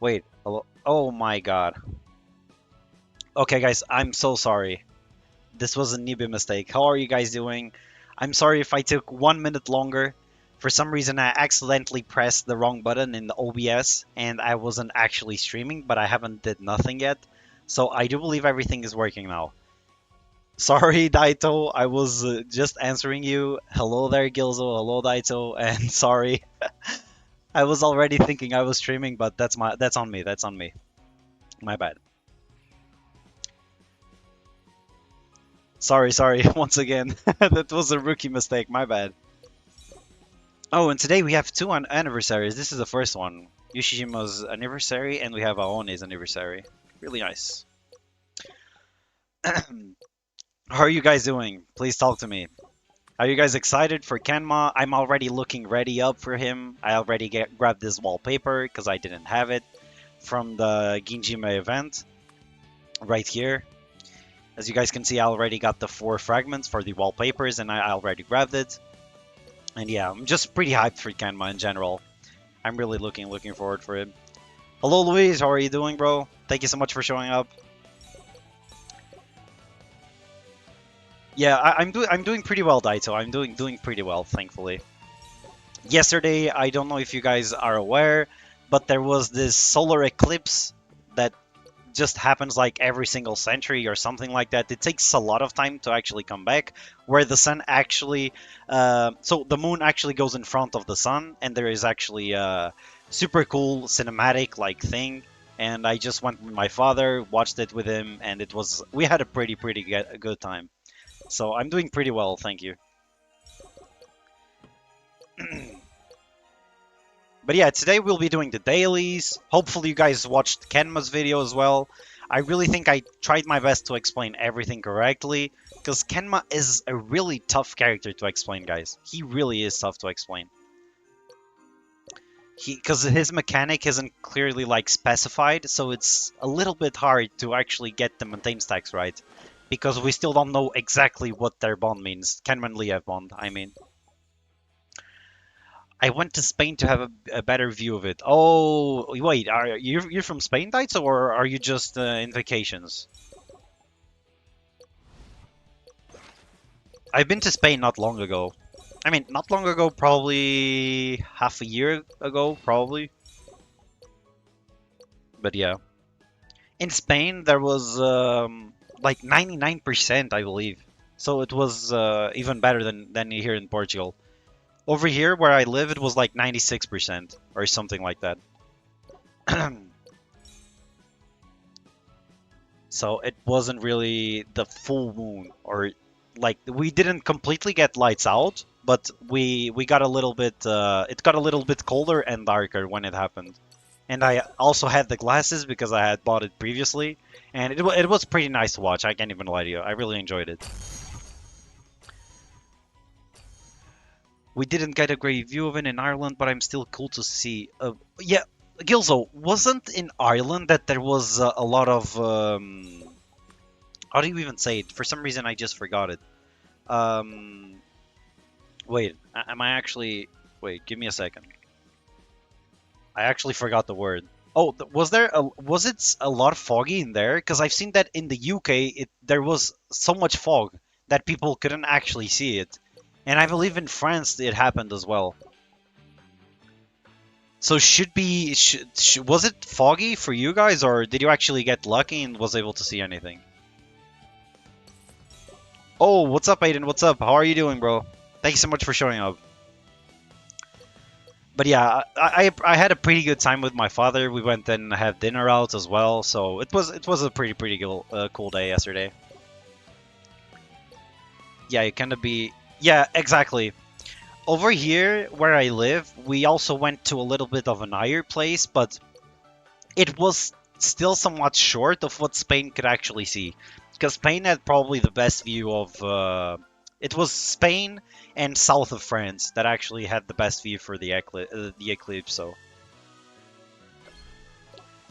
Wait, hello? Oh my god. Okay, guys, I'm so sorry. This was a newbie mistake. How are you guys doing? I'm sorry if I took 1 minute longer. For some reason, I accidentally pressed the wrong button in the OBS, and I wasn't actually streaming, but I haven't did nothing yet. So I do believe everything is working now. Sorry, Daito. I was just answering you. Hello there, Gilzo. Hello, Daito. And sorry, I was already thinking I was streaming, but that's on me. That's on me. My bad. Sorry. Once again, that was a rookie mistake. My bad. Oh, and today we have two anniversaries. This is the first one. Yoshijima's anniversary, and we have Aone's anniversary. Really nice. How are you guys doing? Please talk to me. Are you guys excited for Kenma? I'm already looking ready up for him. I already grabbed this wallpaper because I didn't have it from the Ginjima event right here. As you guys can see, I already got the 4 fragments for the wallpapers and I already grabbed it. And yeah, I'm just pretty hyped for Kenma in general. I'm really looking forward for it. Hello, Luis. How are you doing, bro? Thank you so much for showing up. Yeah, I'm doing pretty well, Daito. I'm doing pretty well, thankfully. Yesterday, I don't know if you guys are aware, but there was this solar eclipse that just happens like every single century or something like that. It takes a lot of time to actually come back, where the sun actually, so the moon actually goes in front of the sun, and there is actually a super cool cinematic like thing. And I just went with my father, watched it with him, and we had a pretty good time. So I'm doing pretty well, thank you. But yeah, today we'll be doing the dailies. Hopefully you guys watched Kenma's video as well. I really think I tried my best to explain everything correctly, because Kenma is a really tough character to explain, guys. He really is tough to explain. Because his mechanic isn't clearly like specified, so it's a little bit hard to actually get the maintain stacks right. Because we still don't know exactly what their bond means. Kenma and Liev bond, I mean. I went to Spain to have a better view of it. Oh, wait, are you're from Spain, Dites, or are you just in vacations? I've been to Spain not long ago. I mean, not long ago, probably half a year ago, probably. But yeah, in Spain there was like 99%, I believe. So it was even better than here in Portugal. Over here where I live, it was like 96% or something like that. So it wasn't really the full moon, or like we didn't completely get lights out, but we got a little bit. It got a little bit colder and darker when it happened. And I also had the glasses because I had bought it previously, and it was pretty nice to watch. I can't even lie to you. I really enjoyed it. We didn't get a great view of it in Ireland, but I'm still cool to see. Yeah, Gilzo, wasn't in Ireland that there was a lot of how do you even say it? For some reason, I just forgot it. Um, wait, am I actually? Wait, give me a second. I actually forgot the word. Oh, was it a lot foggy in there? Because I've seen that in the UK, there was so much fog that people couldn't actually see it, and I believe in France it happened as well. So was it foggy for you guys, or did you actually get lucky and was able to see anything? Oh, what's up, Aiden? What's up? How are you doing, bro? Thank you so much for showing up. But yeah, I had a pretty good time with my father. We went and had dinner out as well, so it was a pretty cool day yesterday. Yeah, it kind of be yeah, exactly. Over here where I live, we also went to a little bit of an higher place, but it was still somewhat short of what Spain could actually see. Because Spain had probably the best view of. It was Spain and south of France that actually had the best view for the eclipse. So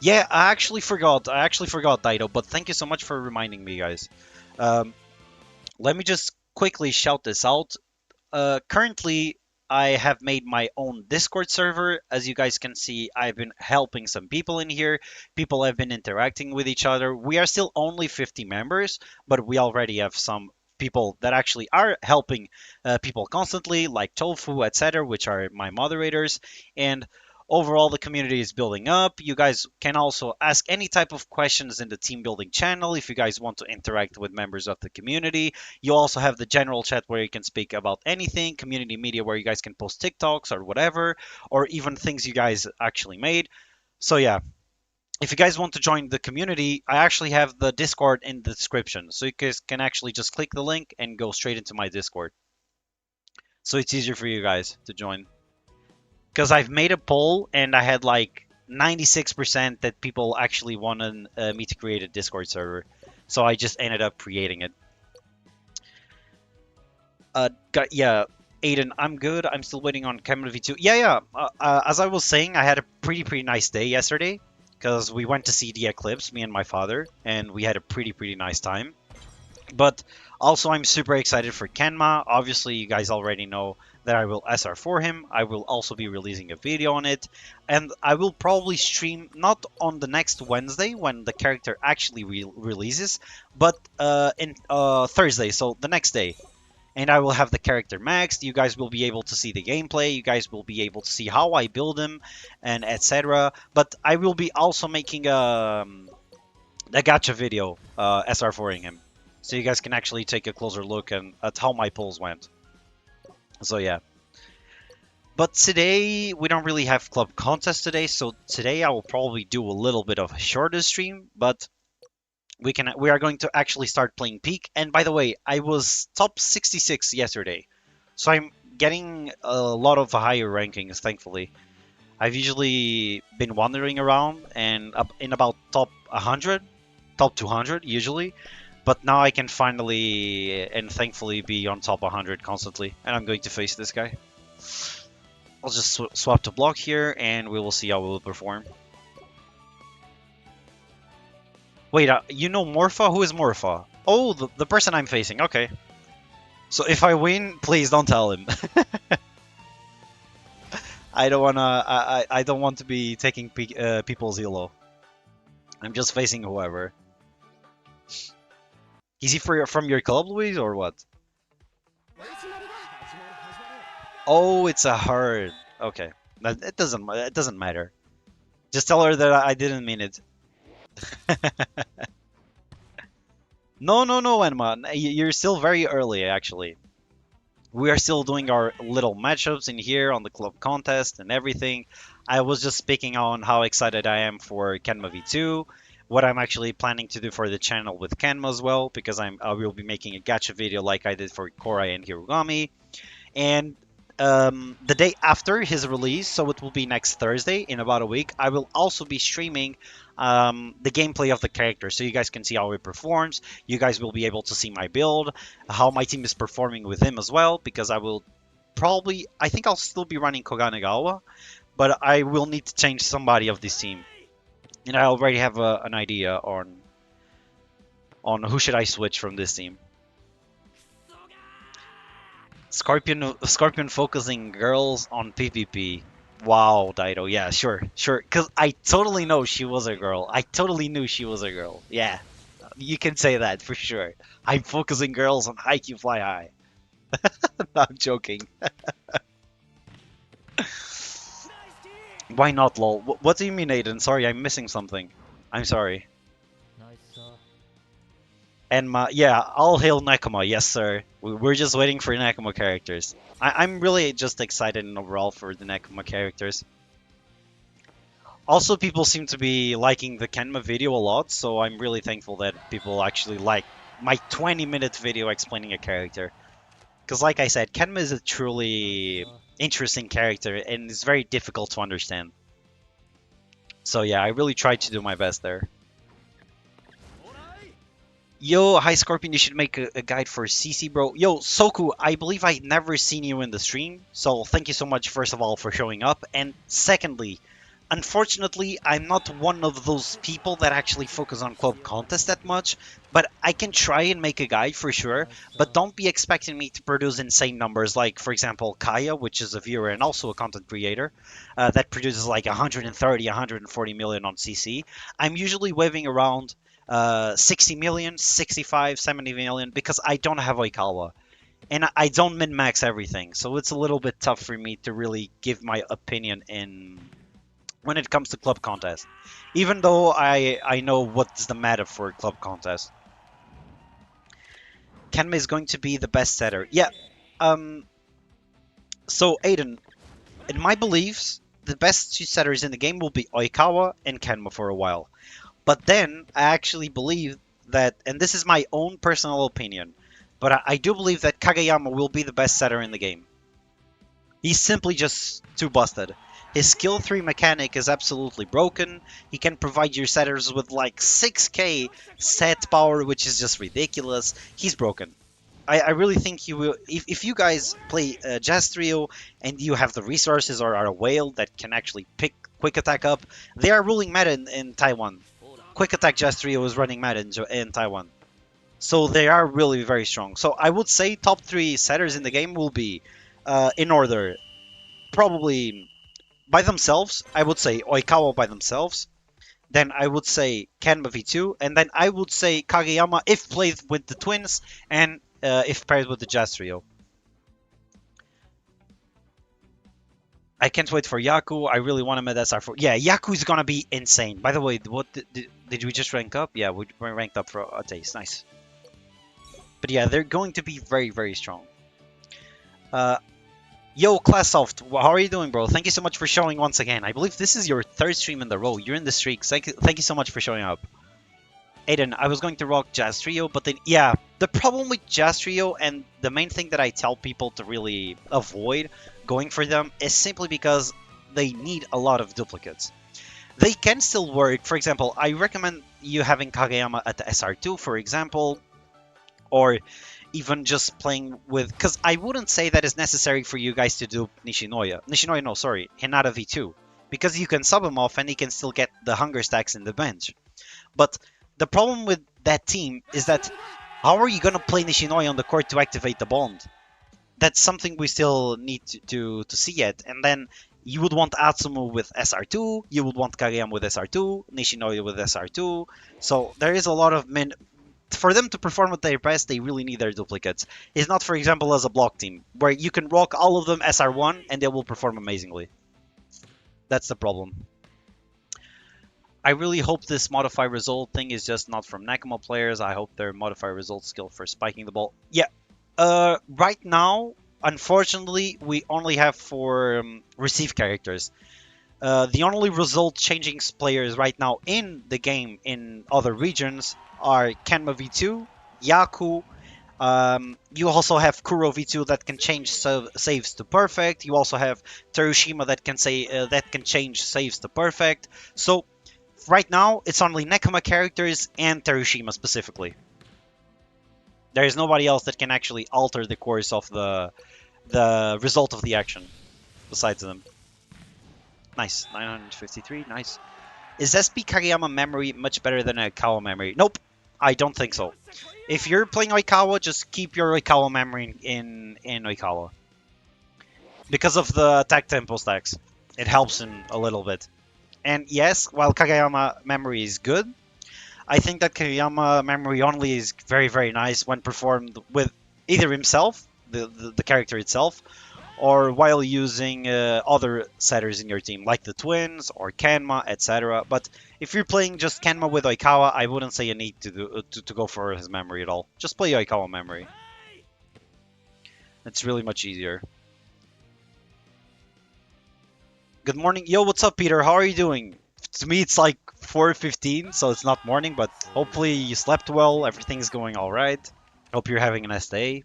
yeah, I actually forgot. I actually forgot, Dido. But thank you so much for reminding me, guys. Um, Let me just quickly shout this out. Currently, I have made my own Discord server. As you guys can see, I've been helping some people in here. People have been interacting with each other. We are still only 50 members, but we already have some people that actually are helping people constantly, like Tofu, etc., which are my moderators. And overall, the community is building up. You guys can also ask any type of questions in the team building channel if you guys want to interact with members of the community. You also have the general chat where you can speak about anything, community media where you guys can post TikToks or whatever, or even things you guys actually made. So yeah, if you guys want to join the community, I actually have the Discord in the description. So you guys can actually just click the link and go straight into my Discord. So it's easier for you guys to join. Because I've made a poll and I had like 96% that people actually wanted me to create a Discord server. So I just ended up creating it. Yeah, Aiden, I'm good. I'm still waiting on Camera V2. Yeah. As I was saying, I had a pretty nice day yesterday because we went to see the eclipse, me and my father, and we had a pretty nice time. But also, I'm super excited for Kenma. Obviously, you guys already know that I will SR for him. I will also be releasing a video on it. And I will probably stream not on the next Wednesday when the character actually releases, but in Thursday, so the next day. And I will have the character maxed. You guys will be able to see the gameplay. You guys will be able to see how I build him and etc. But I will be also making a gacha video SR4ing him. So you guys can actually take a closer look at how my polls went. So yeah. But today, we don't really have club contest today, so today I will probably do a little bit of a shorter stream, but we are going to actually start playing Peak. And by the way, I was top 66 yesterday, so I'm getting a lot of higher rankings, thankfully. I've usually been wandering around and up in about top 100, top 200 usually. But now I can finally and thankfully be on top 100 constantly. And I'm going to face this guy. I'll just swap to block here and we will see how we will perform. Wait, you know Morpha? Who is Morpha? Oh, the person I'm facing. Okay. So if I win, please don't tell him. I don't wanna. I don't want to be taking people's elo. I'm just facing whoever. Is he from your club, Luis, or what? Oh, it's a hard. Okay, it doesn't matter. Just tell her that I didn't mean it. No, Enma. You're still very early, actually. We are still doing our little matchups in here on the club contest and everything. I was just speaking on how excited I am for Kenma V2. What I'm actually planning to do for the channel with Kenma as well, because I will be making a gacha video like I did for Korai and Hirugami. And the day after his release, so it will be next Thursday in about a week, I will also be streaming the gameplay of the character, so you guys can see how he performs. You guys will be able to see my build, how my team is performing with him as well, because I think I'll still be running Koganegawa, but I will need to change somebody of this team. And I already have an idea on who should I switch from this team. Scorpion focusing girls on PvP. Wow, Daido. Yeah, sure. Because I totally know she was a girl. I totally knew she was a girl. Yeah, you can say that for sure. I'm focusing girls on Haikyuu Fly High. No, I'm joking. Why not, lol? What do you mean, Aiden? Sorry, I'm missing something. I'm sorry. And yeah, all hail Nekoma, yes sir. We're just waiting for Nekoma characters. I'm really just excited and overall for the Nekoma characters. Also, people seem to be liking the Kenma video a lot, so I'm really thankful that people actually like my 20-minute video explaining a character. Because like I said, Kenma is a truly interesting character and it's very difficult to understand. So yeah, I really tried to do my best there. Yo, hi Scorpion, you should make a guide for CC, bro. Yo, Soku, I believe I never seen you in the stream, so thank you so much, first of all, for showing up. And secondly, Unfortunately, I'm not one of those people that actually focus on club contest that much, but I can try and make a guide for sure. But don't be expecting me to produce insane numbers like, for example, Kaya, which is a viewer and also a content creator, that produces like 130, 140 million on CC. I'm usually waving around 60 million, 65, 70 million because I don't have Oikawa. And I don't min-max everything, so it's a little bit tough for me to really give my opinion in when it comes to club contest. Even though I know what's the meta for club contest. Kenma is going to be the best setter. Yeah. Um. So Aiden, in my beliefs, the best two setters in the game will be Oikawa and Kenma for a while. But then I actually believe that, and this is my own personal opinion, but I do believe that Kageyama will be the best setter in the game. He's simply just too busted. His skill 3 mechanic is absolutely broken. He can provide your setters with like 6k set power, which is just ridiculous. He's broken. I really think you will. If you guys play Jazz Trio and you have the resources or are a whale that can actually pick Quick Attack up, they are ruling meta in Taiwan. Quick Attack Jazz Trio is running meta in Taiwan. So they are really very strong. So I would say top 3 setters in the game will be, in order, probably by themselves, I would say Oikawa by themselves. Then I would say Kenma V2, and then I would say Kageyama if played with the twins and if paired with the Jazz Trio. I can't wait for Yaku. I really want him at SR4. Yeah, Yaku is gonna be insane. By the way, what did we just rank up? Yeah, we ranked up for a taste. Nice. But yeah, they're going to be very, very strong. Yo, Classoft, how are you doing, bro? Thank you so much for showing once again. I believe this is your 3rd stream in the row. You're in the streak. Thank you so much for showing up. Aiden, I was going to rock Jazz Trio, but then, yeah, the problem with Jazz Trio and the main thing that I tell people to really avoid going for them is simply because they need a lot of duplicates. They can still work. For example, I recommend you having Kageyama at the SR2, for example, or even just playing with, because I wouldn't say that it's necessary for you guys to do Nishinoya, no, sorry, Hinata V2, because you can sub him off and he can still get the hunger stacks in the bench. But the problem with that team is that how are you going to play Nishinoya on the court to activate the bond? That's something we still need to see yet. And then you would want Atsumu with SR2, you would want Kageyama with SR2, Nishinoya with SR2. So there is a lot of for them to perform at their best, they really need their duplicates. It's not, for example, as a block team, where you can rock all of them SR1 and they will perform amazingly. That's the problem. I really hope this modify result thing is just not from Nakama players. I hope their modify result skill for spiking the ball. Yeah, right now, unfortunately, we only have for receive characters. The only result changing players right now in the game in other regions are Kenma V2, Yaku. You also have Kuro V2 that can change saves to perfect. You also have Terushima that can change saves to perfect. So right now it's only Nekama characters and Terushima specifically. There is nobody else that can actually alter the course of the result of the action besides them. Nice, 953, nice. Is SP Kageyama memory much better than Oikawa memory? Nope, I don't think so. If you're playing Oikawa, just keep your Oikawa memory in Oikawa. Because of the attack tempo stacks. It helps him a little bit. And yes, while Kageyama memory is good, I think that Kageyama memory only is very, very nice when performed with either himself, the character itself, or while using other setters in your team, like the Twins or Kenma, etc. But if you're playing just Kenma with Oikawa, I wouldn't say you need to go for his memory at all. Just play Oikawa memory. It's really much easier. Good morning. Yo, what's up, Peter? How are you doing? To me, it's like 4:15, so it's not morning, but hopefully you slept well, everything's going alright. Hope you're having a nice day.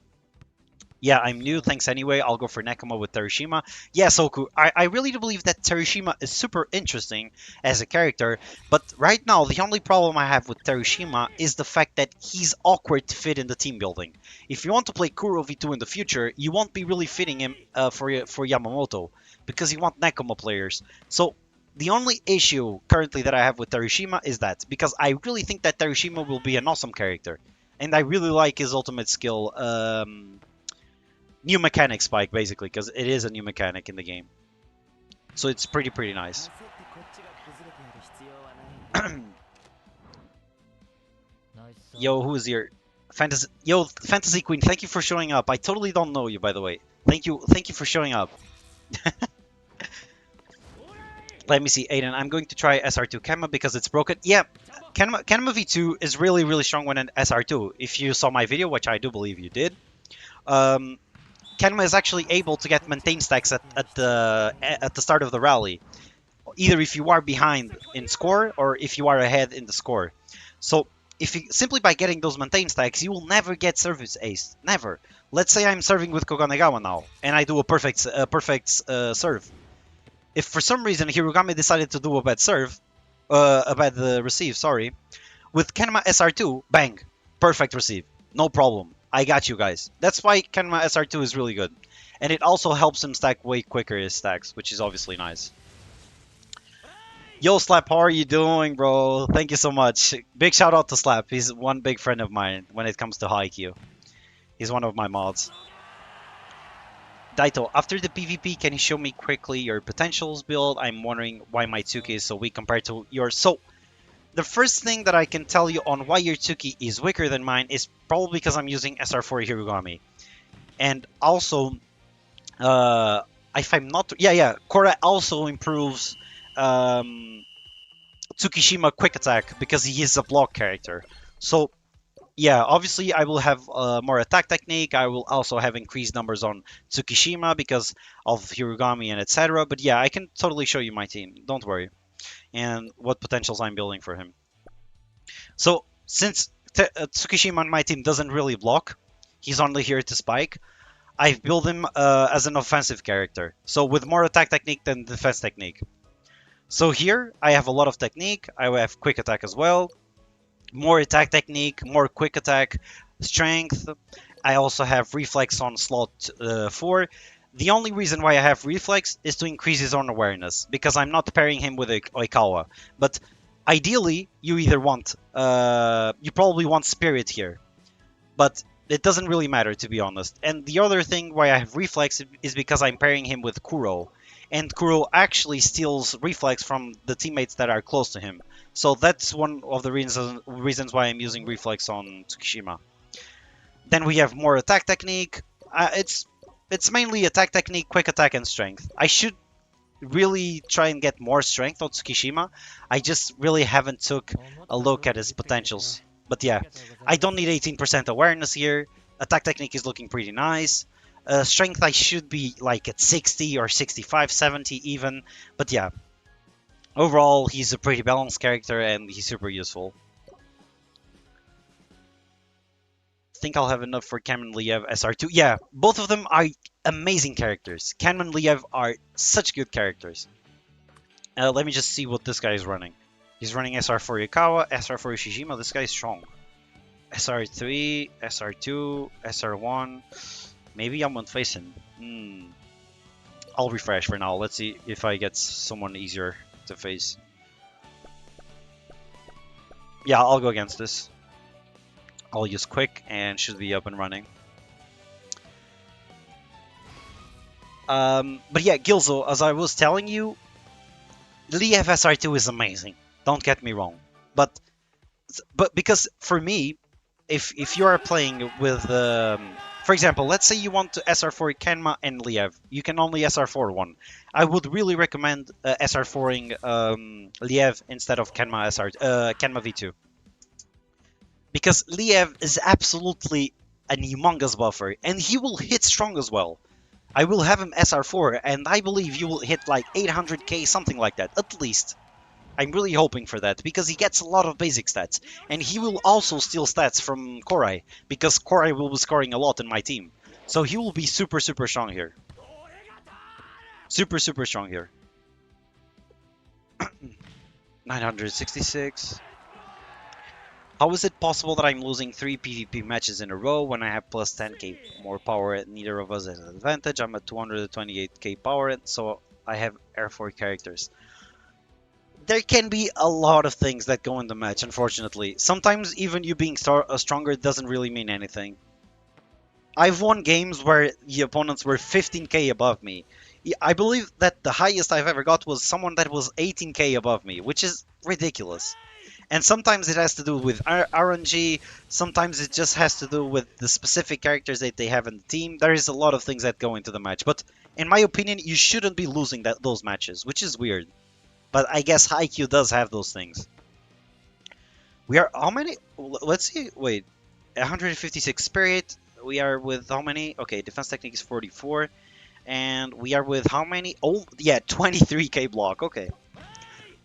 Yeah, I'm new, thanks anyway. I'll go for Nekama with Terushima. Yeah, Soku, I really do believe that Terushima is super interesting as a character, but right now the only problem I have with Terushima is the fact that he's awkward to fit in the team building. If you want to play Kuro V2 in the future, you won't be really fitting him for Yamamoto, because you want Nekama players. So The only issue currently that I have with Terushima is that, because I really think that Terushima will be an awesome character. And I really like his ultimate skill, new mechanic spike, basically, because it is a new mechanic in the game. So it's pretty nice. Yo, who is here? Fantasy Queen, thank you for showing up. I totally don't know you, by the way. Thank you for showing up. Let me see, Aiden. I'm going to try SR2 Kenma because it's broken. Yeah, Kenma V2 is really strong when in SR2. If you saw my video, which I do believe you did, Kenma is actually able to get maintain stacks at the start of the rally, either if you are behind in score or if you are ahead in the score. So if you, simply by getting those maintain stacks, you will never get service ace. Never. Let's say I'm serving with Koganegawa now, and I do a perfect serve. If for some reason Hirugame decided to do a bad serve, a bad receive, sorry, with Kenma SR2, bang, perfect receive, no problem. I got you guys. That's why Kenma SR2 is really good. And it also helps him stack way quicker his stacks, which is obviously nice. Yo, Slap, how are you doing, bro? Thank you so much. Big shout out to Slap. He's one big friend of mine when it comes to HAIKYU. He's one of my mods. Daito, after the PvP, can you show me quickly your potentials build? I'm wondering why my Tsuki is so weak compared to yours. So, the first thing that I can tell you on why your Tsuki is weaker than mine is probably because I'm using SR4 Hirugami. And also, if I'm not... Yeah, Korra also improves Tsukishima quick attack because he is a block character. So, yeah, obviously I will have more attack technique. I will also have increased numbers on Tsukishima because of Hirugami and etc. But yeah, I can totally show you my team. Don't worry. And what potentials I'm building for him. So, since Tsukishima on my team doesn't really block, he's only here to spike, I've built him as an offensive character. So with more attack technique than defense technique. So here, I have a lot of technique. I have quick attack as well. More attack technique, more quick attack, strength. I also have reflex on slot 4. The only reason why I have reflex is to increase his own awareness, because I'm not pairing him with Oikawa. But ideally, you either want, you probably want spirit here. But it doesn't really matter, to be honest. And the other thing why I have reflex is because I'm pairing him with Kuro. And Kuro actually steals reflex from the teammates that are close to him. So that's one of the reasons why I'm using reflex on Tsukishima. Then we have more attack technique. It's mainly attack technique, quick attack, and strength. I should really try and get more strength on Tsukishima. I just really haven't took a look at his potentials. But yeah, I don't need 18% awareness here. Attack technique is looking pretty nice. Strength I should be like at 60 or 65, 70 even. But yeah, overall he's a pretty balanced character and he's super useful. Think I'll have enough for Cam and Liev SR2. Yeah, both of them are amazing characters. Cam and Liev are such good characters. Let me just see what this guy is running. He's running SR4 Yukawa, SR4 Ushijima. This guy is strong. SR3, SR2, SR1. Maybe I won't face him. I'll refresh for now. Let's see if I get someone easier to face. Yeah, I'll go against this. I'll use quick and should be up and running. But yeah, Gilzo, as I was telling you, Liev SR2 is amazing. Don't get me wrong. But because for me, if you are playing with... for example, let's say you want to SR4 Kenma and Liev. You can only SR4 one. I would really recommend SR4ing Liev instead of Kenma V2. Because Liev is absolutely a humongous buffer, and he will hit strong as well. I will have him SR4, and I believe you will hit like 800k, something like that, at least. I'm really hoping for that, because he gets a lot of basic stats. And he will also steal stats from Korai, because Korai will be scoring a lot in my team. So he will be super strong here. Super strong here. 966. How is it possible that I'm losing 3 PvP matches in a row when I have plus 10k more power and neither of us has an advantage? I'm at 228k power, so I have Air 4 characters. There can be a lot of things that go in the match, unfortunately. Sometimes even you being stronger doesn't really mean anything. I've won games where the opponents were 15k above me. I believe that the highest I've ever got was someone that was 18k above me, which is ridiculous. And sometimes it has to do with RNG, sometimes it just has to do with the specific characters that they have in the team. There is a lot of things that go into the match, but in my opinion, you shouldn't be losing those matches, which is weird. But I guess HAIKYU does have those things. We are how many? Let's see. Wait, 156 spirit. We are with how many? Okay, defense technique is 44, and we are with how many? Oh, yeah, 23k block. Okay,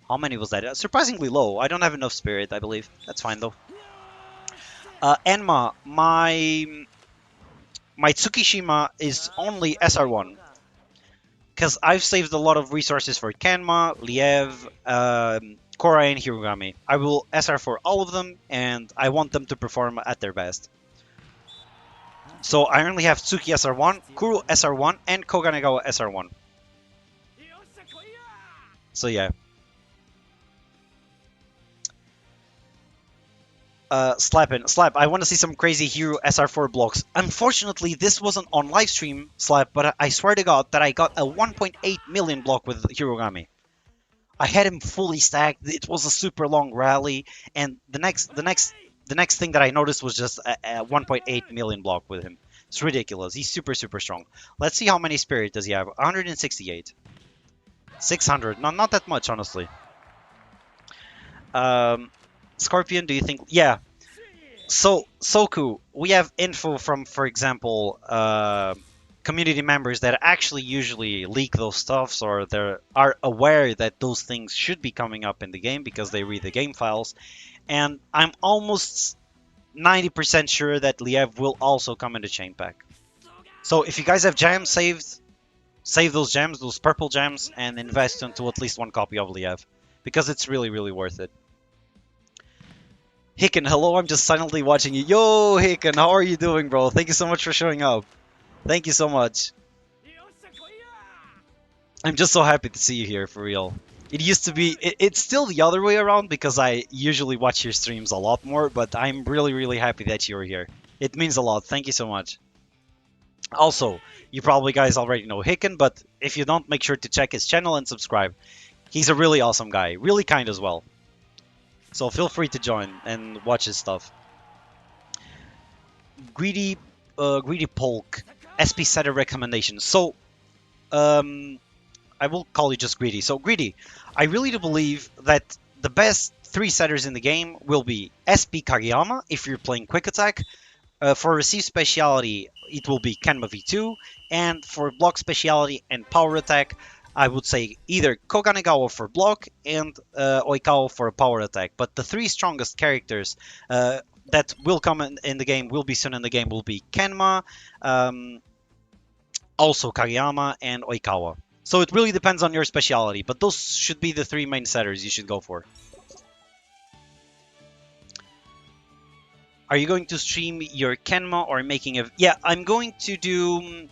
how many was that? Surprisingly low. I don't have enough spirit, I believe. That's fine though. Enma, my Tsukishima is only SR1 because I've saved a lot of resources for Kenma, Liev, Korai, and Hirugami. I will SR for all of them, and I want them to perform at their best. So I only have Tsuki SR1, Kuro SR1, and Koganegawa SR1. So yeah. Slap, I want to see some crazy hero SR4 blocks. Unfortunately, this wasn't on live stream, Slap, but I swear to God that I got a 1.8 million block with Hirugami. I had him fully stacked. It was a super long rally, and the next thing that I noticed was just a 1.8 million block with him. It's ridiculous. He's super strong. Let's see how many spirit does he have. 168, 600. No, not that much, honestly. Scorpion, do you think? Yeah. So, Soku, we have info from, for example, community members that actually usually leak those stuffs or they are aware that those things should be coming up in the game because they read the game files. And I'm almost 90% sure that Liev will also come in the chain pack. So if you guys have gems saved, save those gems, those purple gems, and invest into at least one copy of Liev. Because it's really worth it. Hicken, hello, I'm just silently watching you. Yo, Hicken, how are you doing, bro? Thank you so much for showing up. Thank you so much. I'm just so happy to see you here, for real. It used to be, it's still the other way around because I usually watch your streams a lot more, but I'm really happy that you're here. It means a lot. Thank you so much. Also, you probably guys already know Hicken, but if you don't, make sure to check his channel and subscribe. He's a really awesome guy, really kind as well. So feel free to join and watch his stuff. Greedy Polk, SP setter recommendation. So, I will call you just Greedy. So Greedy, I really do believe that the best 3 setters in the game will be SP Kageyama if you're playing quick attack. For receive speciality, it will be Kenma V2, and for block speciality and power attack, I would say either Koganegawa for block and Oikawa for a power attack. But the 3 strongest characters that will come in the game, will be soon in the game, will be Kenma, also Kageyama, and Oikawa. So it really depends on your speciality, but those should be the 3 main setters you should go for. Are you going to stream your Kenma or making a... Yeah, I'm going to do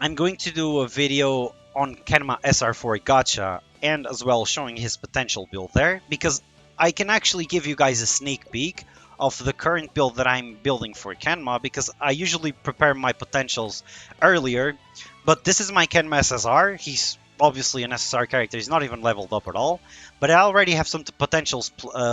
a video on Kenma SR4 Gacha and as well showing his potential build there, because I can actually give you guys a sneak peek of the current build that I'm building for Kenma, because I usually prepare my potentials earlier, but this is my Kenma SSR. He's obviously an SSR character, he's not even leveled up at all, but I already have some potentials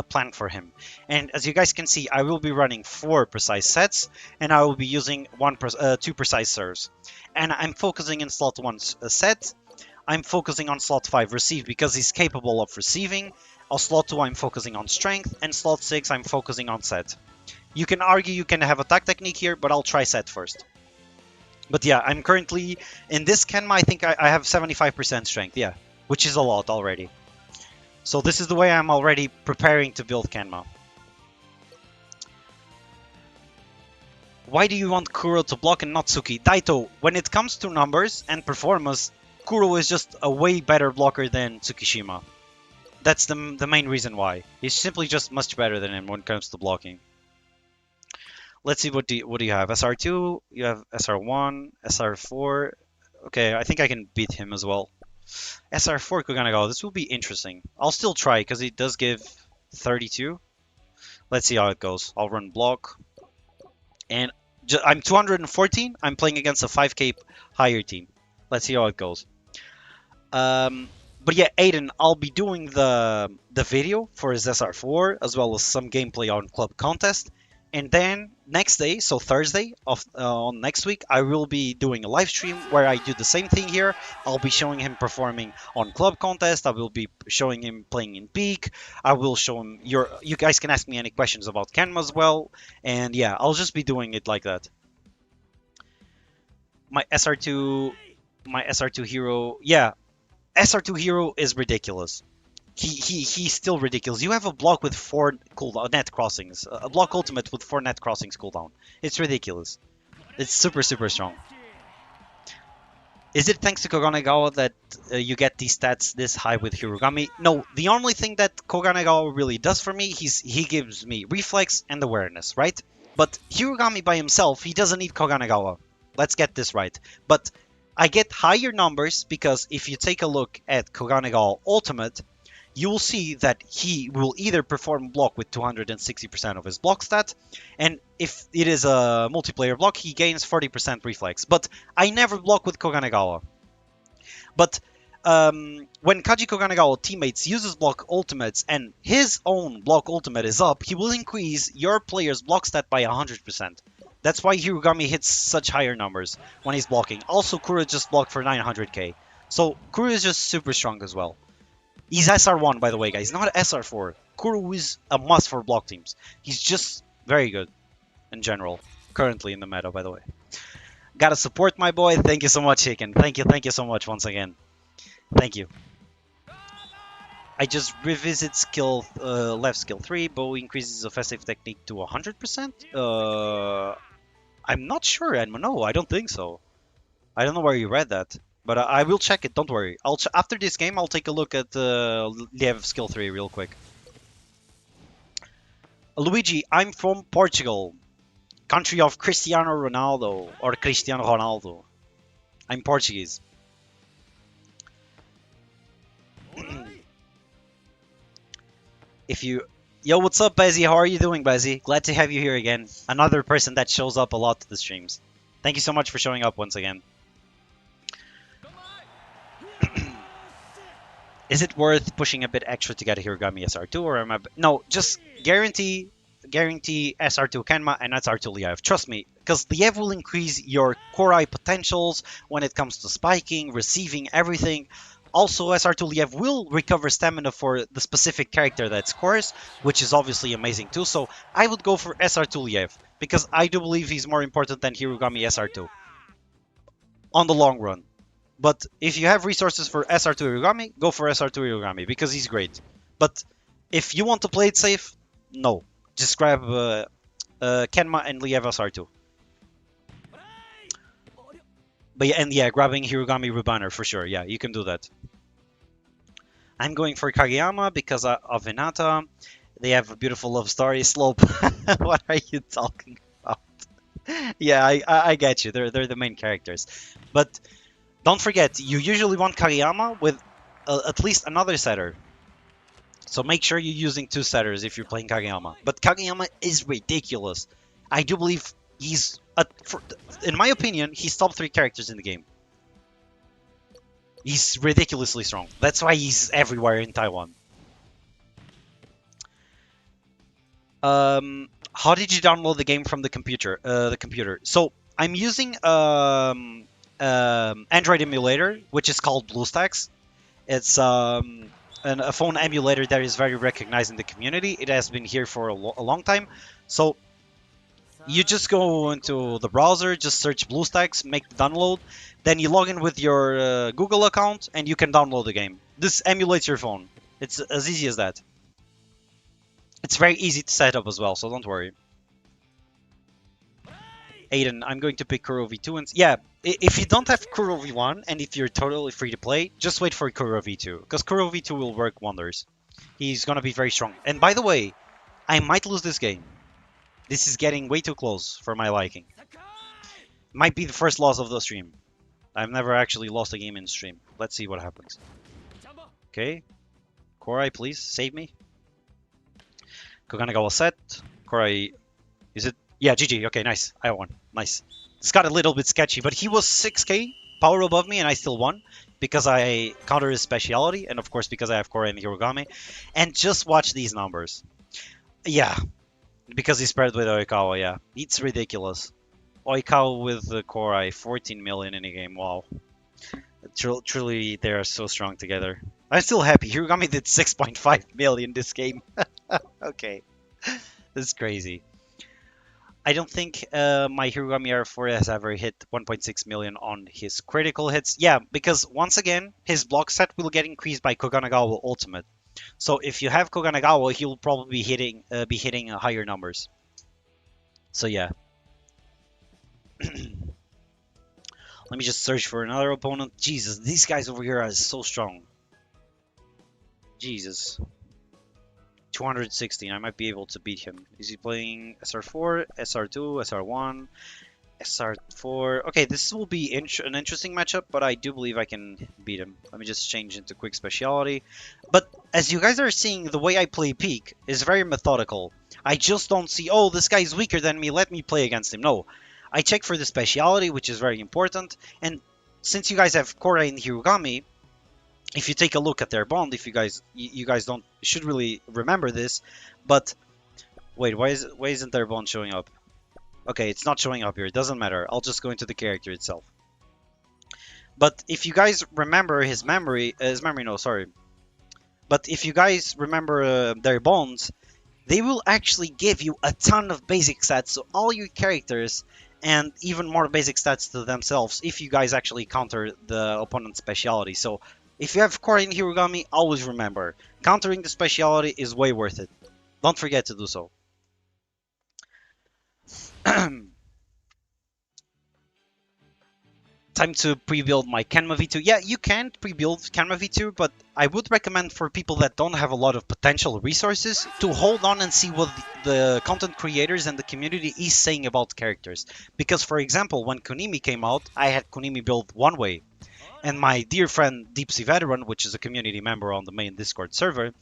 planned for him. And as you guys can see, I will be running 4 precise sets, and I will be using 2 precise serves. And I'm focusing in slot 1 set, I'm focusing on slot 5 receive because he's capable of receiving, on slot 2 I'm focusing on strength, and slot 6 I'm focusing on set. You can argue you can have attack technique here, but I'll try set first. But yeah, I'm currently, in this Kenma, I think I have 75% strength, yeah, which is a lot already. So this is the way I'm already preparing to build Kenma. Why do you want Kuro to block and not Tsuki? Daito, when it comes to numbers and performance, Kuro is just a way better blocker than Tsukishima. That's the main reason why. He's simply just much better than him when it comes to blocking. Let's see, what do you have? SR2, you have SR1, SR4. Okay, I think I can beat him as well. SR4 Koganagawa. This will be interesting. I'll still try because it does give 32. Let's see how it goes. I'll run block. And I'm 214. I'm playing against a 5k higher team. Let's see how it goes. But yeah, Aiden, I'll be doing the video for his SR4 as well as some gameplay on Club Contest. And then next day, so Thursday on next week, I will be doing a live stream where I do the same thing here. I'll be showing him performing on Club Contest. I will be showing him playing in Peak. I will show him you guys can ask me any questions about Kenma as well. And yeah, I'll just be doing it like that. My SR2 hero, yeah, SR2 hero is ridiculous. He's still ridiculous. You have a block with 4 net crossings, a block ultimate with 4 net crossings cooldown. It's ridiculous. It's super strong. Is it thanks to Koganagawa that you get these stats this high with Hirugami? No, the only thing that Koganagawa really does for me, he gives me reflex and awareness, right? But Hirugami by himself, he doesn't need Koganagawa. Let's get this right. But I get higher numbers because if you take a look at Koganagawa Ultimate, you will see that he will either perform block with 260% of his block stat, and if it is a multiplayer block, he gains 40% reflex. But I never block with Koganagawa. But when Kaji Koganagawa teammates uses block ultimates and his own block ultimate is up, he will increase your player's block stat by 100%. That's why Hirugami hits such higher numbers when he's blocking. Also, Kuro just blocked for 900k. So Kuro is just super strong as well. He's SR1, by the way, guys, not SR4. Kuro is a must for block teams. He's just very good in general, currently in the meta, by the way. Gotta support my boy. Thank you so much, Chicken. Thank you so much once again. Thank you. I just revisit skill left skill 3. Bow increases offensive technique to 100%. I'm not sure, and no, I don't think so. I don't know where you read that. But I will check it, don't worry. After this game, I'll take a look at Liev skill 3 real quick. Luigi, I'm from Portugal. Country of Cristiano Ronaldo. Or Cristiano Ronaldo. I'm Portuguese. Yo, what's up, Bezzy? How are you doing, Bezzy? Glad to have you here again. Another person that shows up a lot to the streams. Thank you so much for showing up once again. Is it worth pushing a bit extra to get a Hirugami SR2 or am I... No, just guarantee SR2 Kenma and SR2 Liev. Trust me, because Liev will increase your core eye potentials when it comes to spiking, receiving, everything. Also, SR2 Liev will recover stamina for the specific character that scores, which is obviously amazing too. So I would go for SR2 Liev, because I do believe he's more important than Hirugami SR2 on the long run. But if you have resources for SR2 Hirugami, go for SR2 Hirugami, because he's great. But if you want to play it safe, no. Just grab Kenma and Liev SR2. But yeah, and yeah, grabbing Hirugami Rubanner for sure. Yeah, you can do that. I'm going for Kageyama because of Hinata. They have a beautiful love story. Slope. What are you talking about? Yeah, I get you. They're the main characters. But don't forget, you usually want Kageyama with at least another setter. So make sure you're using 2 setters if you're playing Kageyama. But Kageyama is ridiculous. I do believe he's, in my opinion, he's top 3 characters in the game. He's ridiculously strong. That's why he's everywhere in Taiwan. How did you download the game from the computer? So I'm using Android emulator, which is called BlueStacks. It's a phone emulator that is very recognized in the community. It has been here for a long time. So you just go into the browser, just search BlueStacks, make the download, then you log in with your Google account and you can download the game. This emulates your phone. It's as easy as that. It's very easy to set up as well, so don't worry. Aiden, I'm going to pick Kuro V2 and yeah, if you don't have Kuro V1 and if you're totally free to play, just wait for Kuro V2 because Kuro V2 will work wonders. He's gonna be very strong. And by the way, I might lose this game. This is getting way too close for my liking. Might be the first loss of the stream. I've never actually lost a game in stream. Let's see what happens. Okay. Korai, please, save me. Koganagawa set. Korai, is it? Yeah, GG. Okay, nice. I won. Nice. It's got a little bit sketchy, but he was 6k power above me and I still won because I countered his speciality and of course because I have Korai and Hirogami. And just watch these numbers. Yeah, because he's paired with Oikawa, yeah. It's ridiculous. Oikawa with the Korai, 14 million in a game, wow. Truly, they are so strong together. I'm still happy. Hirogami did 6.5 million this game. Okay, this is crazy. I don't think my Hirogami R4 has ever hit 1.6 million on his critical hits. Yeah, because once again, his block set will get increased by Koganagawa Ultimate. So if you have Koganagawa, he'll probably be hitting higher numbers. So yeah. Let me just search for another opponent. Jesus, these guys over here are so strong. Jesus. 216, I might be able to beat him. Is he playing SR4, SR2, SR1, SR4? Okay, this will be an interesting matchup, but I do believe I can beat him. Let me just change into quick speciality. But as you guys are seeing, the way I play Peak is very methodical. I just don't see, oh, this guy's weaker than me, let me play against him. No. I check for the speciality, which is very important. And since you guys have Korai and Hirogami, if you take a look at their bond, if you guys don't should really remember this, but wait, why isn't their bond showing up? Okay, it's not showing up here. It doesn't matter. I'll just go into the character itself. But if you guys remember his memory, no, sorry. But if you guys remember their bonds, they will actually give you a ton of basic stats. So all your characters and even more basic stats to themselves if you guys actually counter the opponent's speciality. So if you have Korai and Hirogami, always remember, countering the speciality is way worth it. Don't forget to do so. Time to pre-build my Kenma V2. Yeah, you can pre-build Kenma V2, but I would recommend for people that don't have a lot of potential resources to hold on and see what the content creators and the community is saying about characters. Because, for example, when Kunimi came out, I had Kunimi built one way. And my dear friend Deep Sea Veteran, which is a community member on the main Discord server,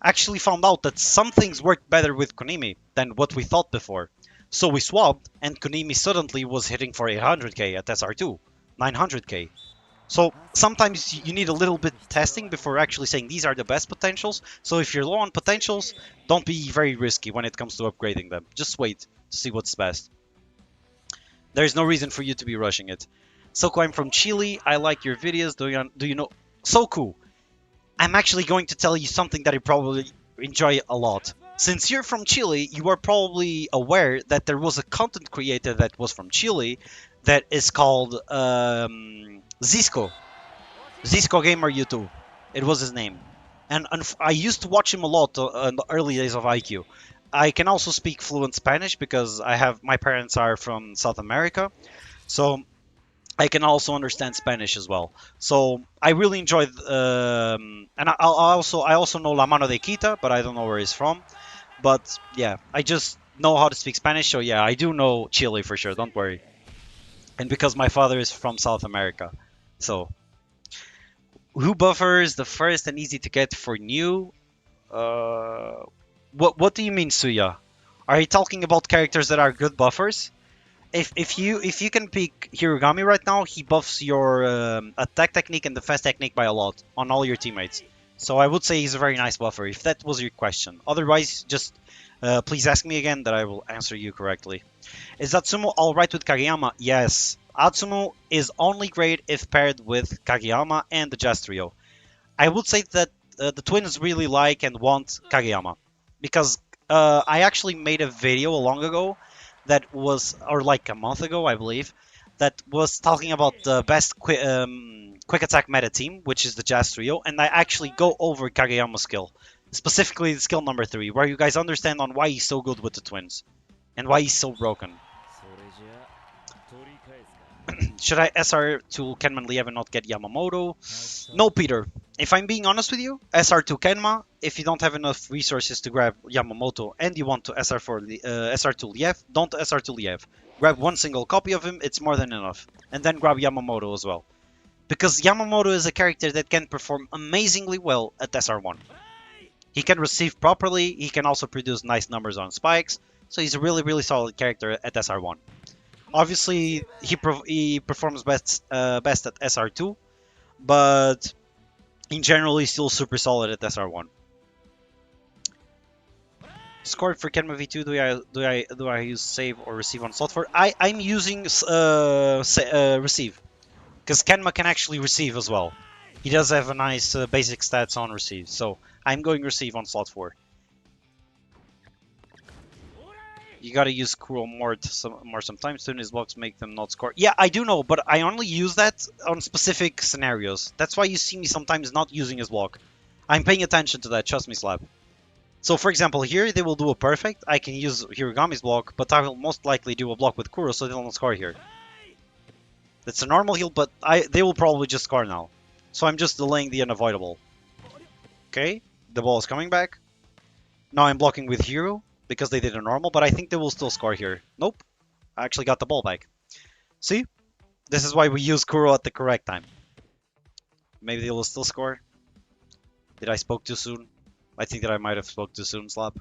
actually found out that some things worked better with Kunimi than what we thought before. So we swapped, and Kunimi suddenly was hitting for 800k at SR2. 900k. So sometimes you need a little bit testing before actually saying these are the best potentials. So if you're low on potentials, don't be very risky when it comes to upgrading them. Just wait to see what's best. There's no reason for you to be rushing it. Soku, I'm from Chile. I like your videos. Do you know Soku? I'm actually going to tell you something that I probably enjoy a lot. Since you're from Chile, you are probably aware that there was a content creator that was from Chile that is called Zisco. Zisco Gamer YouTube. It was his name. And I used to watch him a lot in the early days of HAIKYU. I can also speak fluent Spanish because my parents are from South America. So I can also understand Spanish as well. So I really enjoyed, and I also know La Mano de Quita, but I don't know where he's from. But yeah, I just know how to speak Spanish, so yeah, I do know Chile for sure, don't worry. And because my father is from South America, so. Who buffer is the first and easy to get for new? What do you mean, Suya? Are you talking about characters that are good buffers? If you can pick Hirogami right now, he buffs your attack technique and defense technique by a lot on all your teammates. So I would say he's a very nice buffer, if that was your question. Otherwise, just please ask me again that I will answer you correctly. Is Atsumo alright with Kageyama? Yes. Atsumo is only great if paired with Kageyama and the Jazz Trio. I would say that the twins really like and want Kageyama. Because I actually made a video long ago that was, or like a month ago, I believe, that was talking about the best quick attack meta team, which is the Jazz Trio, and I actually go over Kageyama's skill, specifically the skill number 3, where you guys understand on why he's so good with the twins, and why he's so broken. Should I SR to Kenman Liev and not get Yamamoto? No, Peter. If I'm being honest with you, SR to Kenma, if you don't have enough resources to grab Yamamoto and you want to SR to Liev, don't SR to Liev. Grab one single copy of him, it's more than enough. And then grab Yamamoto as well. Because Yamamoto is a character that can perform amazingly well at SR1. He can receive properly, he can also produce nice numbers on spikes, so he's a really solid character at SR1. Obviously, he performs best at SR2, but in general he's still super solid at SR1. Scored for Kenma V2, do I use save or receive on slot 4? I'm using receive, because Kenma can actually receive as well. He does have a nice basic stats on receive, so I'm going receive on slot 4. You gotta use Kuro more sometimes. Turn his blocks make them not score. Yeah, I do know, but I only use that on specific scenarios. That's why you see me sometimes not using his block. I'm paying attention to that, trust me, Slab. So for example, here they will do a perfect. I can use Hirugami's block, but I will most likely do a block with Kuro, so they'll not score here. That's a normal heal, but they will probably just score now. So I'm just delaying the unavoidable. Okay, the ball is coming back. Now I'm blocking with Hero, because they did a normal, but I think they will still score here. Nope, I actually got the ball back. See? This is why we use Kuro at the correct time. Maybe they will still score. Did I spoke too soon? I think that I might have spoke too soon, Slap.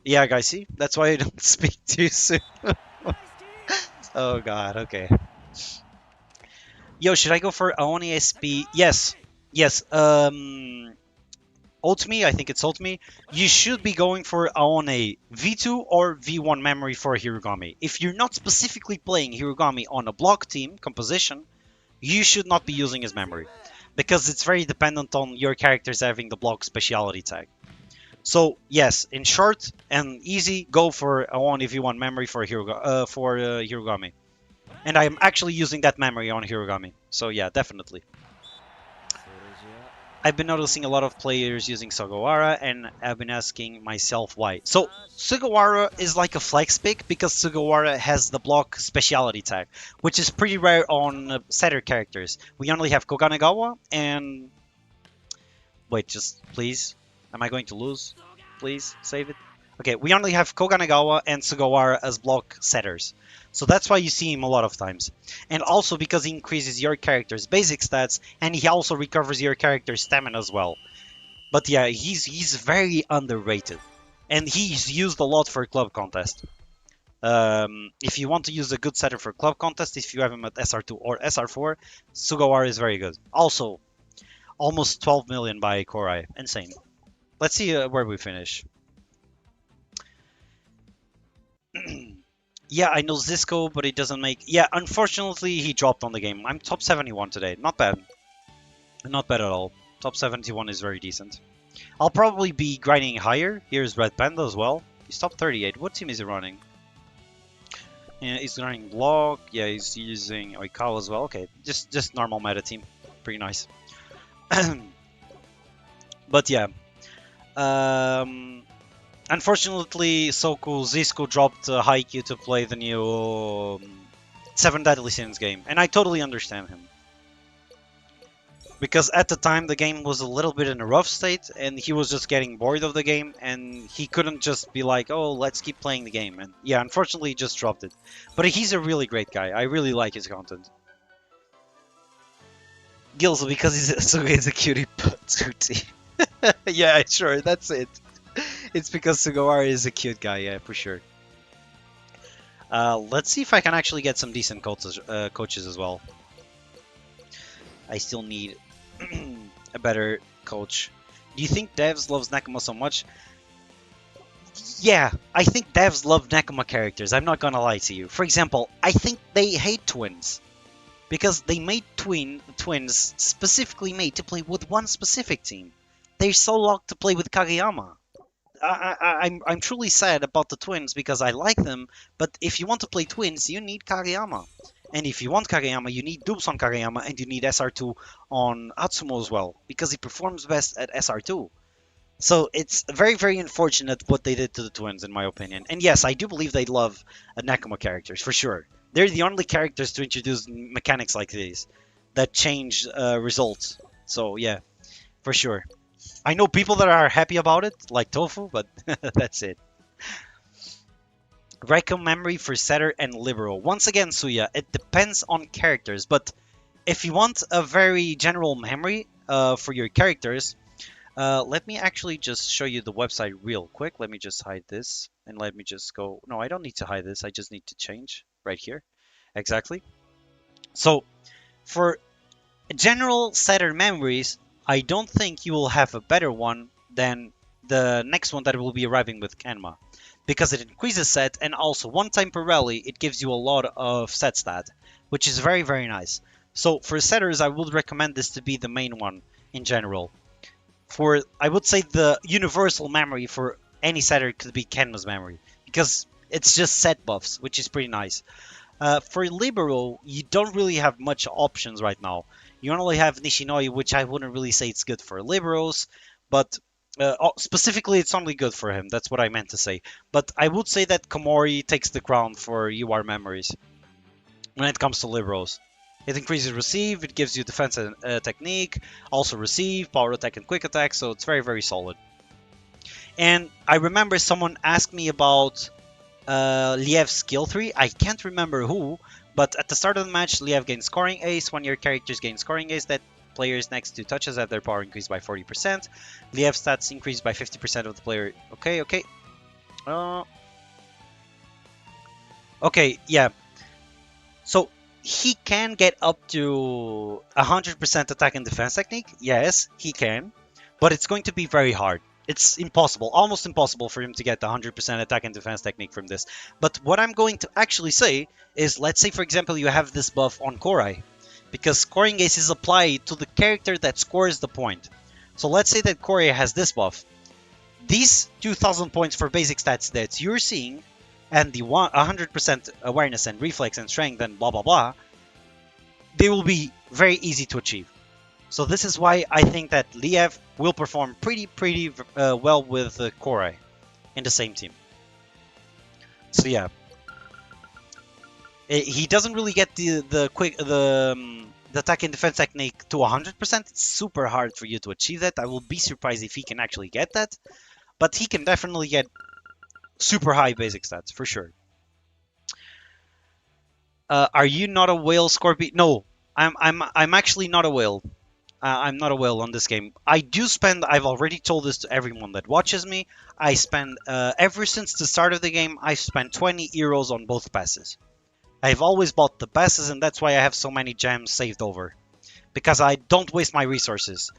Yeah, guys, see? That's why I don't speak too soon. Oh god, okay. Yo, should I go for Aoni SP? Yes. Yes, Ultimi, I think it's Ultimi. You should be going for Aone V2 or V1 memory for Hirugami. If you're not specifically playing Hirugami on a block team composition, you should not be using his memory, because it's very dependent on your characters having the block speciality tag. So yes, in short and easy, go for Aone V1 memory for Hirugami. And I'm actually using that memory on Hirugami. So yeah, definitely. I've been noticing a lot of players using Sugawara, and I've been asking myself why. So, Sugawara is like a flex pick because Sugawara has the block speciality tag, which is pretty rare on setter characters. We only have Koganegawa and... Wait, just please. Am I going to lose? Please, save it. Okay, we only have Koganegawa and Sugawara as block setters. So that's why you see him a lot of times. And also because he increases your character's basic stats, and he also recovers your character's stamina as well. But yeah, he's very underrated. And he's used a lot for club contest. If you want to use a good setter for club contest, if you have him at SR2 or SR4, Sugawara is very good. Also, almost 12 million by Korai. Insane. Let's see where we finish. Yeah, I know Zisco, but he doesn't make... Yeah, unfortunately, he dropped on the game. I'm top 71 today. Not bad. Not bad at all. Top 71 is very decent. I'll probably be grinding higher. Here's Red Panda as well. He's top 38. What team is he running? Yeah, he's running Block. Yeah, he's using Oikawa as well. Okay, just normal meta team. Pretty nice. But yeah. Unfortunately, Zisco dropped HAIKYU to play the new Seven Deadly Sins game, and I totally understand him. Because at the time the game was a little bit in a rough state, and he was just getting bored of the game, and he couldn't just be like, oh, let's keep playing the game. And yeah, unfortunately he just dropped it. But he's a really great guy. I really like his content. Gills, because he's a cutie patootie. Yeah, sure, that's it. It's because Sugawara is a cute guy, yeah, for sure. Let's see if I can actually get some decent coaches as well. I still need a better coach. Do you think devs loves Nekoma so much? Yeah, I think devs love Nekoma characters, I'm not gonna lie to you. For example, I think they hate twins. Because they made twins specifically made to play with one specific team. They're so locked to play with Kageyama. I'm truly sad about the twins because I like them, but if you want to play twins, you need Kageyama. And if you want Kageyama, you need dupes on Kageyama, and you need SR2 on Atsumo as well, because he performs best at SR2. So it's very unfortunate what they did to the twins, in my opinion. And yes, I do believe they love Nekoma characters, for sure. They're the only characters to introduce mechanics like these that change results. So yeah, for sure. I know people that are happy about it, like Tofu, but that's it. Reco memory for setter and liberal. Once again, Suya, it depends on characters, but if you want a very general memory for your characters, let me actually just show you the website real quick. Let me just hide this and let me just go. No, I don't need to hide this. I just need to change right here. Exactly. So for general setter memories, I don't think you will have a better one than the next one that will be arriving with Kenma. Because it increases set and also one time per rally it gives you a lot of set stat, which is very very nice. So for setters I would recommend this to be the main one in general. For I would say the universal memory for any setter could be Kenma's memory because it's just set buffs, which is pretty nice. For Libero, you don't really have much options right now. You only have Nishinoi, which I wouldn't really say it's good for Liberos, but specifically it's only good for him. That's what I meant to say. But I would say that Komori takes the crown for UR memories when it comes to Liberos. It increases receive, it gives you defense and technique, also receive, power attack and quick attack, so it's very, very solid. And I remember someone asked me about Liev's skill tree. I can't remember who, but at the start of the match, Liev gains scoring ace. When your characters gain scoring ace, that players next to touches have their power increased by 40%. Liev stats increased by 50% of the player. Okay, okay. Okay, yeah. So he can get up to 100% attack and defense technique. Yes, he can, but it's going to be very hard. It's impossible, almost impossible for him to get the 100% attack and defense technique from this. But what I'm going to actually say is, let's say for example you have this buff on Korai, because scoring ace is applied to the character that scores the point. So let's say that Korai has this buff. These 2000 points for basic stats that you're seeing, and the 100% awareness and reflex and strength and blah blah blah, they will be very easy to achieve. So this is why I think that Liev will perform pretty well with Korai in the same team. So yeah, he doesn't really get the attack and defense technique to 100%. It's super hard for you to achieve that. I will be surprised if he can actually get that, but he can definitely get super high basic stats for sure. Are you not a whale, Scorpion? No, I'm actually not a whale. I'm not a whale on this game. I do spend, I've already told this to everyone that watches me, I spend, ever since the start of the game, I've spent 20 euros on both passes. I've always bought the passes and that's why I have so many gems saved over. Because I don't waste my resources.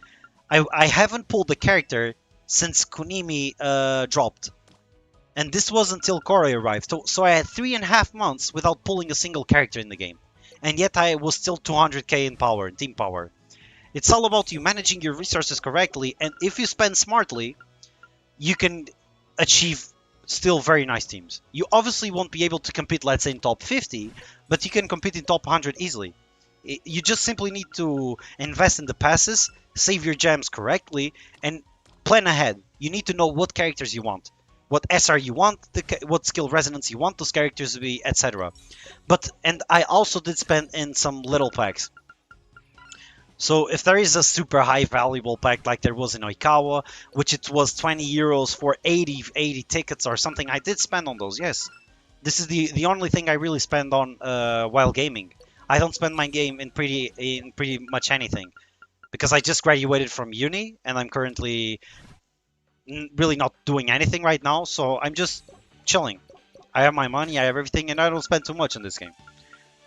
I haven't pulled the character since Kunimi dropped. And this was until Korai arrived. So I had 3.5 months without pulling a single character in the game. And yet I was still 200k in power, in team power. It's all about you managing your resources correctly, and if you spend smartly, you can achieve still very nice teams. You obviously won't be able to compete, let's say, in top 50, but you can compete in top 100 easily. You just simply need to invest in the passes, save your gems correctly, and plan ahead. You need to know what characters you want, what SR you want, what skill resonance you want those characters to be, etc. And I also did spend in some little packs. So if there is a super high valuable pack like there was in Oikawa, which it was 20 euros for 80 tickets or something, I did spend on those, yes. This is the only thing I really spend on while gaming. I don't spend my game in pretty much anything. Because I just graduated from uni and I'm currently really not doing anything right now, so I'm just chilling. I have my money, I have everything, and I don't spend too much on this game.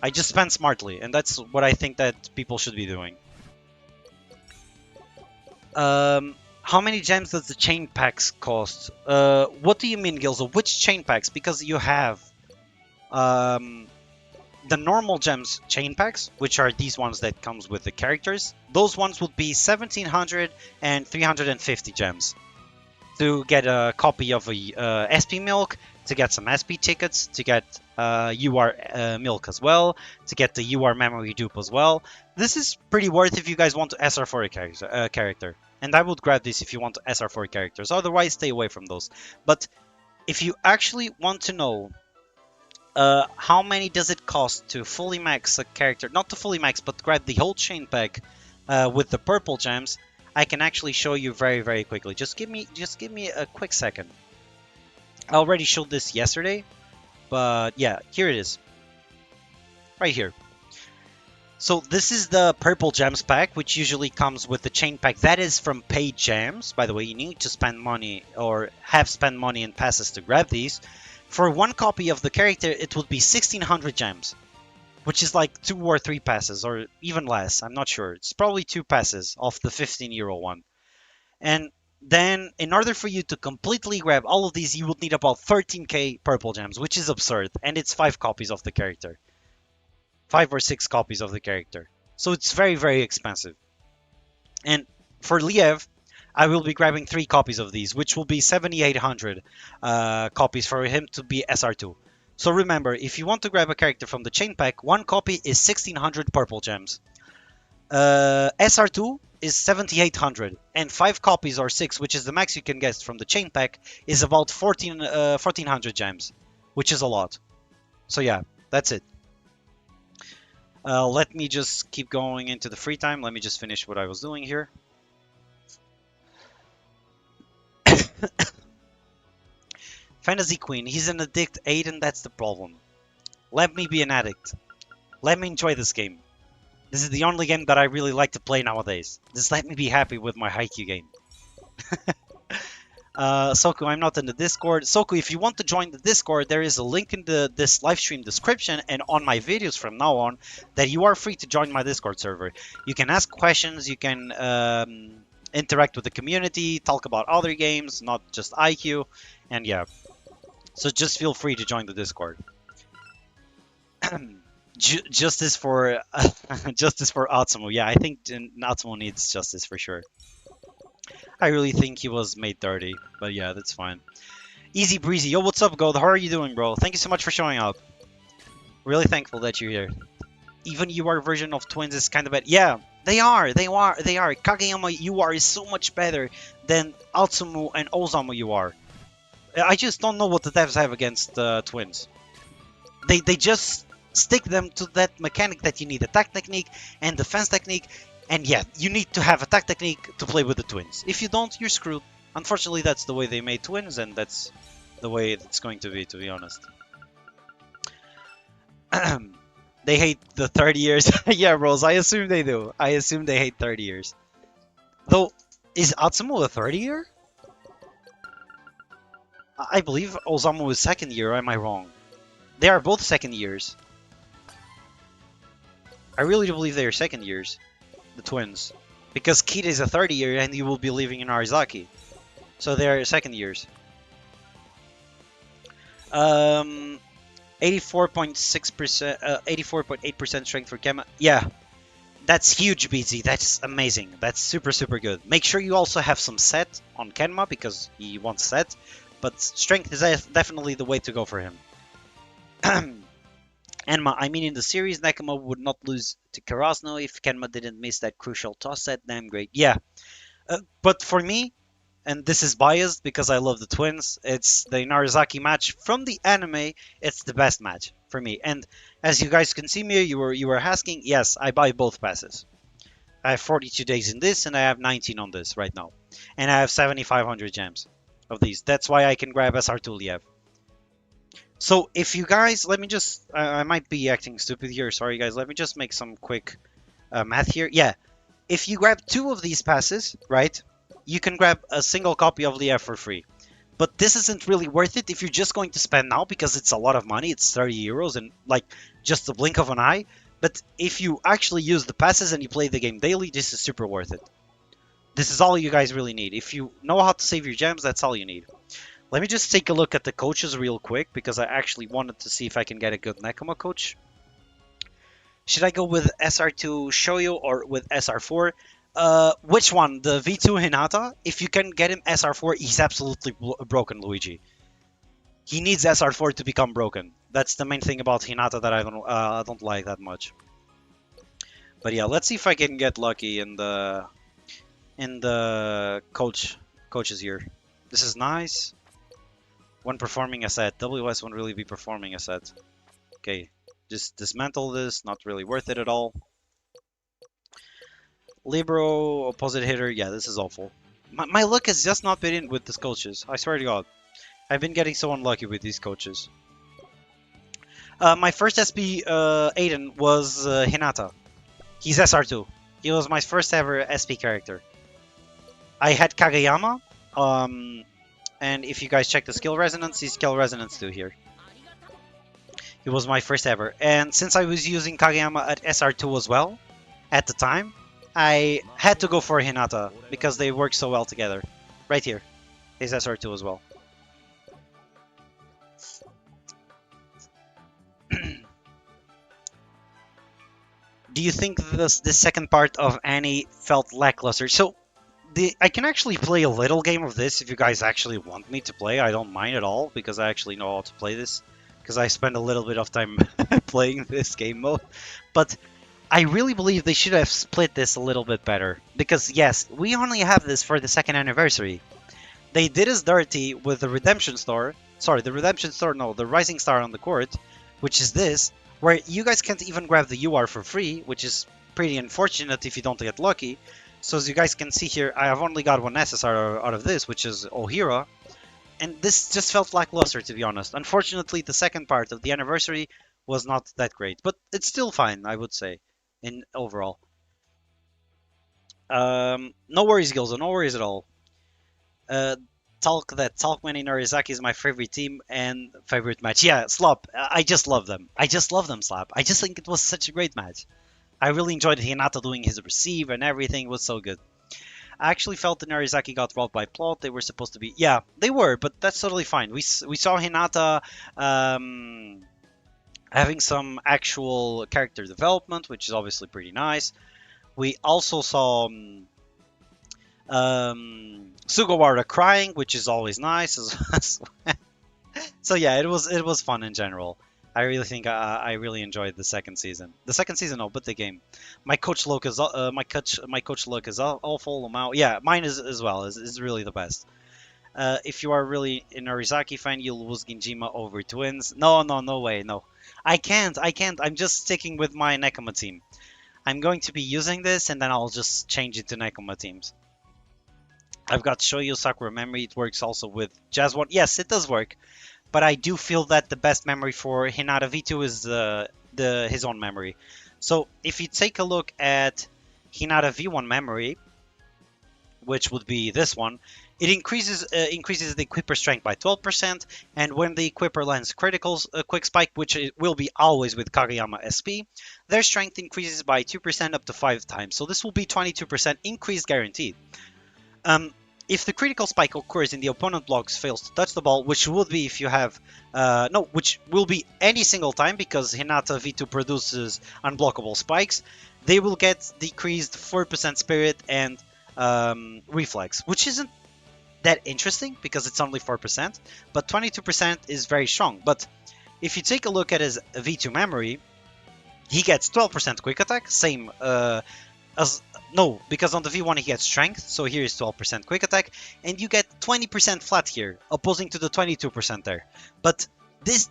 I just spend smartly, and that's what I think that people should be doing. How many gems does the chain packs cost? What do you mean, Gilzo? Which chain packs? Because you have the normal gems chain packs, which are these ones that comes with the characters. Those ones would be 1700 and 350 gems to get a copy of a SP milk, to get some SP tickets, to get UR milk as well, to get the UR memory dupe as well. This is pretty worth if you guys want to SR for a character. And I would grab this if you want to SR for characters. Otherwise, stay away from those. But if you actually want to know how many does it cost to fully max a character, not to fully max, but grab the whole chain pack with the purple gems, I can actually show you very quickly. Just give me a quick second. I already showed this yesterday, but yeah, here it is. Right here. So this is the purple gems pack, which usually comes with the chain pack. That is from paid gems. By the way, you need to spend money or have spent money in passes to grab these. For one copy of the character, it would be 1600 gems, which is like 2 or 3 passes, or even less. I'm not sure. It's probably 2 passes off the 15-euro one. And then, in order for you to completely grab all of these, you would need about 13k purple gems, which is absurd. And it's 5 copies of the character. 5 or 6 copies of the character. So it's very, very expensive. And for Liev, I will be grabbing 3 copies of these, which will be 7,800 copies for him to be SR2. So remember, if you want to grab a character from the chain pack, 1 copy is 1,600 purple gems. SR2 is 7,800, and 5 copies or 6, which is the max you can get from the chain pack, is about 1,400 gems, which is a lot. So yeah, that's it. Let me just keep going into the free time. Let me just finish what I was doing here. Fantasy Queen, he's an addict, Aiden, that's the problem. Let me be an addict. Let me enjoy this game. This is the only game that I really like to play nowadays. Just let me be happy with my Haikyuu game. Soku, I'm not in the Discord. Soku, if you want to join the Discord, there is a link in this live stream description and on my videos from now on that you are free to join my Discord server. You can ask questions, you can interact with the community, talk about other games, not just Haikyuu, and yeah. So just feel free to join the Discord. Justice for justice for Atsumu. Yeah, I think Atsumu needs justice for sure. I really think he was made dirty, but yeah, that's fine. Easy breezy. Yo, what's up, Gold? How are you doing, bro? Thank you so much for showing up. Really thankful that you're here. Even your version of twins is kind of bad. Yeah, they are. They are. They are. Kageyama UR is so much better than Atsumu and Osamu UR. I just don't know what the devs have against twins. They just stick them to that mechanic that you need, attack technique and defense technique, and yeah, you need to have attack technique to play with the twins. If you don't, you're screwed. Unfortunately, that's the way they made twins, and that's the way it's going to be honest. They hate the 30 years. Yeah, Rose, I assume they do. I assume they hate 30 years. Though, is Atsumu a 30 year? I believe Osamu is second year, or am I wrong? They are both second years. I really do believe they are second years, the twins. Because Kid is a 30 year and you will be living in Arizaki. So they are second years. 84.6%, 84.8% strength for Kema. Yeah, that's huge, BZ. That's amazing. That's super, super good. Make sure you also have some set on Kenma because he wants set. But strength is definitely the way to go for him. Enma, I mean in the series, Nekama would not lose to Karasuno if Kenma didn't miss that crucial toss set. Damn great. Yeah. But for me, and this is biased because I love the twins, it's the Narizaki match from the anime. It's the best match for me. And as you guys can see me, you were asking, yes, I buy both passes. I have 42 days in this and I have 19 on this right now. And I have 7,500 gems of these. That's why I can grab SR2 Liev. So if you guys, let me just, I might be acting stupid here, sorry guys, let me just make some quick math here. Yeah, if you grab 2 of these passes, right, you can grab a single copy of Liev for free. But this isn't really worth it if you're just going to spend now because it's a lot of money, it's 30 euros and like just the blink of an eye. But if you actually use the passes and you play the game daily, this is super worth it. This is all you guys really need. If you know how to save your gems, that's all you need. Let me just take a look at the coaches real quick because I actually wanted to see if I can get a good Nekama coach. Should I go with SR2 Shoyo or with SR4? Which one? The V2 Hinata? If you can get him SR4, he's absolutely broken, Luigi. He needs SR4 to become broken. That's the main thing about Hinata that I don't like that much. But yeah, let's see if I can get lucky in the coaches here. This is nice. When performing a set. WS won't really be performing a set. Okay, just dismantle this. Not really worth it at all. Libero, opposite hitter. Yeah, this is awful. My luck has just not been in with these coaches. I swear to God. I've been getting so unlucky with these coaches. My first SP Aiden was Hinata. He's SR2. He was my first ever SP character. I had Kageyama, and if you guys check the skill resonance, he's skill resonance 2 here. He was my first ever. And since I was using Kageyama at SR2 as well, at the time, I had to go for Hinata, because they work so well together. Right here. He's SR2 as well. Do you think the second part of Annie felt lackluster? So, I can actually play a little game of this if you guys actually want me to play. I don't mind at all, because I actually know how to play this. Because I spend a little bit of time playing this game mode. But I really believe they should have split this a little bit better. Because yes, we only have this for the second anniversary. They did us dirty with the Redemption Star. Sorry, the Redemption Star, no, the Rising Star on the court. Which is this, where you guys can't even grab the UR for free. Which is pretty unfortunate if you don't get lucky. So as you guys can see here, I have only got one SSR out of this, which is Ohira. And this just felt lackluster, to be honest. Unfortunately, the second part of the anniversary was not that great. But it's still fine, I would say, in overall. No worries, Gilzo, no worries at all. Talkman in Narizaki is my favorite team and favorite match. Yeah, Slop, I just love them. I just love them, Slap. I just think it was such a great match. I really enjoyed Hinata doing his receive and everything was so good. I actually felt that Narizaki got robbed by plot. They were supposed to be... Yeah, they were, but that's totally fine. We saw Hinata having some actual character development, which is obviously pretty nice. We also saw Sugawara crying, which is always nice. So yeah, it was fun in general. I really think I really enjoyed the second season. The second season, no, but the game. My coach look is my coach look is awful. Yeah, mine is as well. Is really the best. If you are really an Narizaki fan, you'll lose Ginjima over Twins. No, way, no. I can't. I'm just sticking with my Nekoma team. I'm going to be using this, and then I'll just change it to Nekoma teams. I've got Shoyo Sakura Memory. It works also with Jazz 1. Yes, it does work. But I do feel that the best memory for Hinata V2 is his own memory. So if you take a look at Hinata V1 memory, which would be this one, it increases the equipper strength by 12%, and when the equipper lands criticals, a quick spike, which it will be always with Kageyama SP, their strength increases by 2% up to 5 times. So this will be 22% increase guaranteed. If the critical spike occurs in the opponent blocks fails to touch the ball, which would be if you have, which will be any single time because Hinata V2 produces unblockable spikes, they will get decreased 4% spirit and reflex, which isn't that interesting because it's only 4%, but 22% is very strong. But if you take a look at his V2 memory, he gets 12% quick attack, same as... No, because on the V1 he gets strength, so here is 12% quick attack, and you get 20% flat here, opposing to the 22% there. But this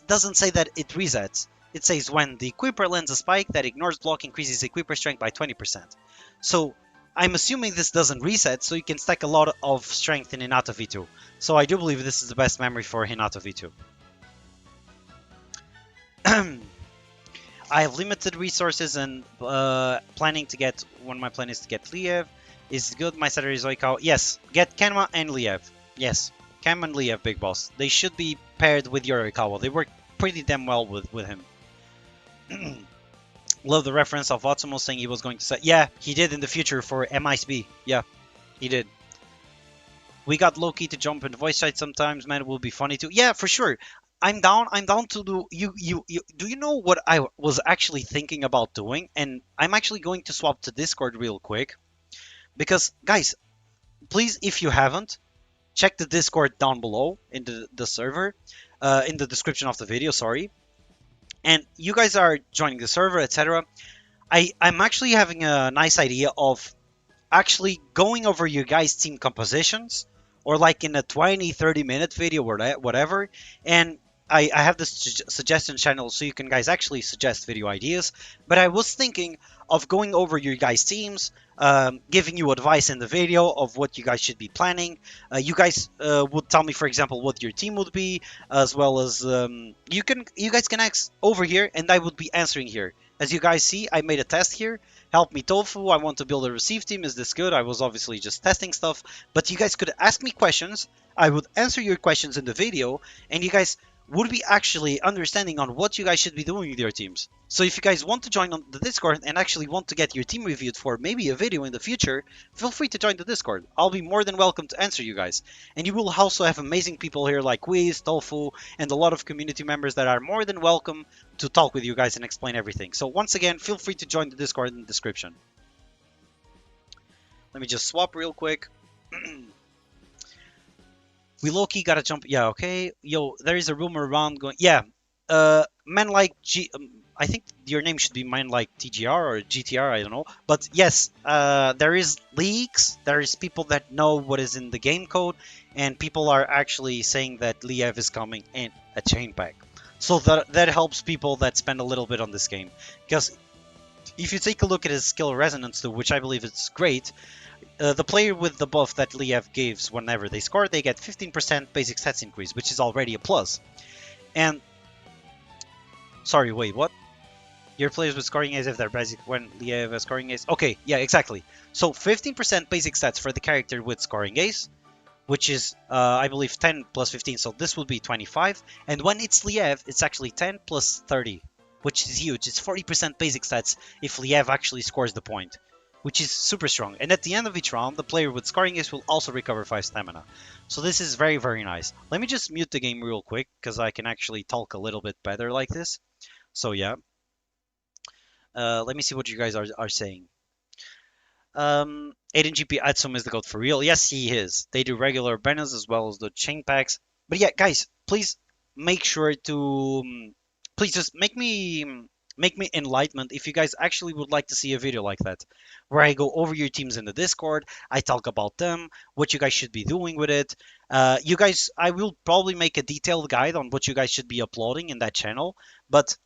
doesn't say that it resets. It says when the equipper lands a spike that ignores block increases equipper strength by 20%. So I'm assuming this doesn't reset, so you can stack a lot of strength in Hinata V2. So I do believe this is the best memory for Hinata V2. I have limited resources and planning to get... One of my plan is to get Liev. Is good. My Saturday is Oikawa. Yes, get Kenma and Liev. Yes, Kenma and Liev, big boss. They should be paired with your Oikawa. They work pretty damn well with him. Love the reference of Watsumo saying he was going to say... Yeah, he did in the future for MISB. Yeah, he did. We got Loki to jump in voice chat sometimes, man. It will be funny too. Yeah, for sure. I'm down to do do you know what I was actually thinking about doing? And I'm actually going to swap to Discord real quick. Because guys, please, if you haven't, check the Discord down below in the server, in the description of the video, sorry. And you guys are joining the server, etc. I'm actually having a nice idea of actually going over your guys' team compositions, or like in a 20-30 minute video or whatever, and I have this suggestion channel so you can guys actually suggest video ideas. But I was thinking of going over your guys' teams, giving you advice in the video of what you guys should be planning. You guys would tell me, for example, what your team would be, as well as you guys can ask over here, and I would be answering here. As you guys see, I made a test here. Help me Tofu, I want to build a receive team. Is this good? I was obviously just testing stuff. But you guys could ask me questions. I would answer your questions in the video. And you guys would be actually understanding on what you guys should be doing with your teams. So if you guys want to join on the Discord and actually want to get your team reviewed for maybe a video in the future, feel free to join the Discord. I'll be more than welcome to answer you guys. And you will also have amazing people here like Wiz, Tofu, and a lot of community members that are more than welcome to talk with you guys and explain everything. So once again, feel free to join the Discord in the description. Let me just swap real quick. We low-key gotta jump. Yeah, okay. Yo, there is a rumor around going. Yeah, man like I think your name should be man like TGR or GTR. I don't know. But yes, there is leaks. There is people that know what is in the game code, and people are actually saying that Liev is coming in a chain pack. So that helps people that spend a little bit on this game, because if you take a look at his skill resonance too, which I believe is great. The player with the buff that Liev gives whenever they score, they get 15% basic stats increase, which is already a plus. And sorry, wait, what? Your players with scoring ace if they're basic when Liev has scoring ace. Okay, yeah, exactly. So 15% basic stats for the character with scoring ace, which is I believe 10 plus 15, so this will be 25. And when it's Liev, it's actually 10 plus 30, which is huge. It's 40% basic stats if Liev actually scores the point, which is super strong. And at the end of each round, the player with scoring ace will also recover 5 stamina. So this is very, very nice. Let me just mute the game real quick, because I can actually talk a little bit better like this. So yeah. Let me see what you guys are saying. Aiden GP Atsum is the goat for real. Yes, he is. They do regular banners as well as the chain packs. But yeah, guys, please make sure to... please just make me enlightenment if you guys actually would like to see a video like that, where I go over your teams in the Discord, I talk about them, what you guys should be doing with it. You guys, I will probably make a detailed guide on what you guys should be uploading in that channel, but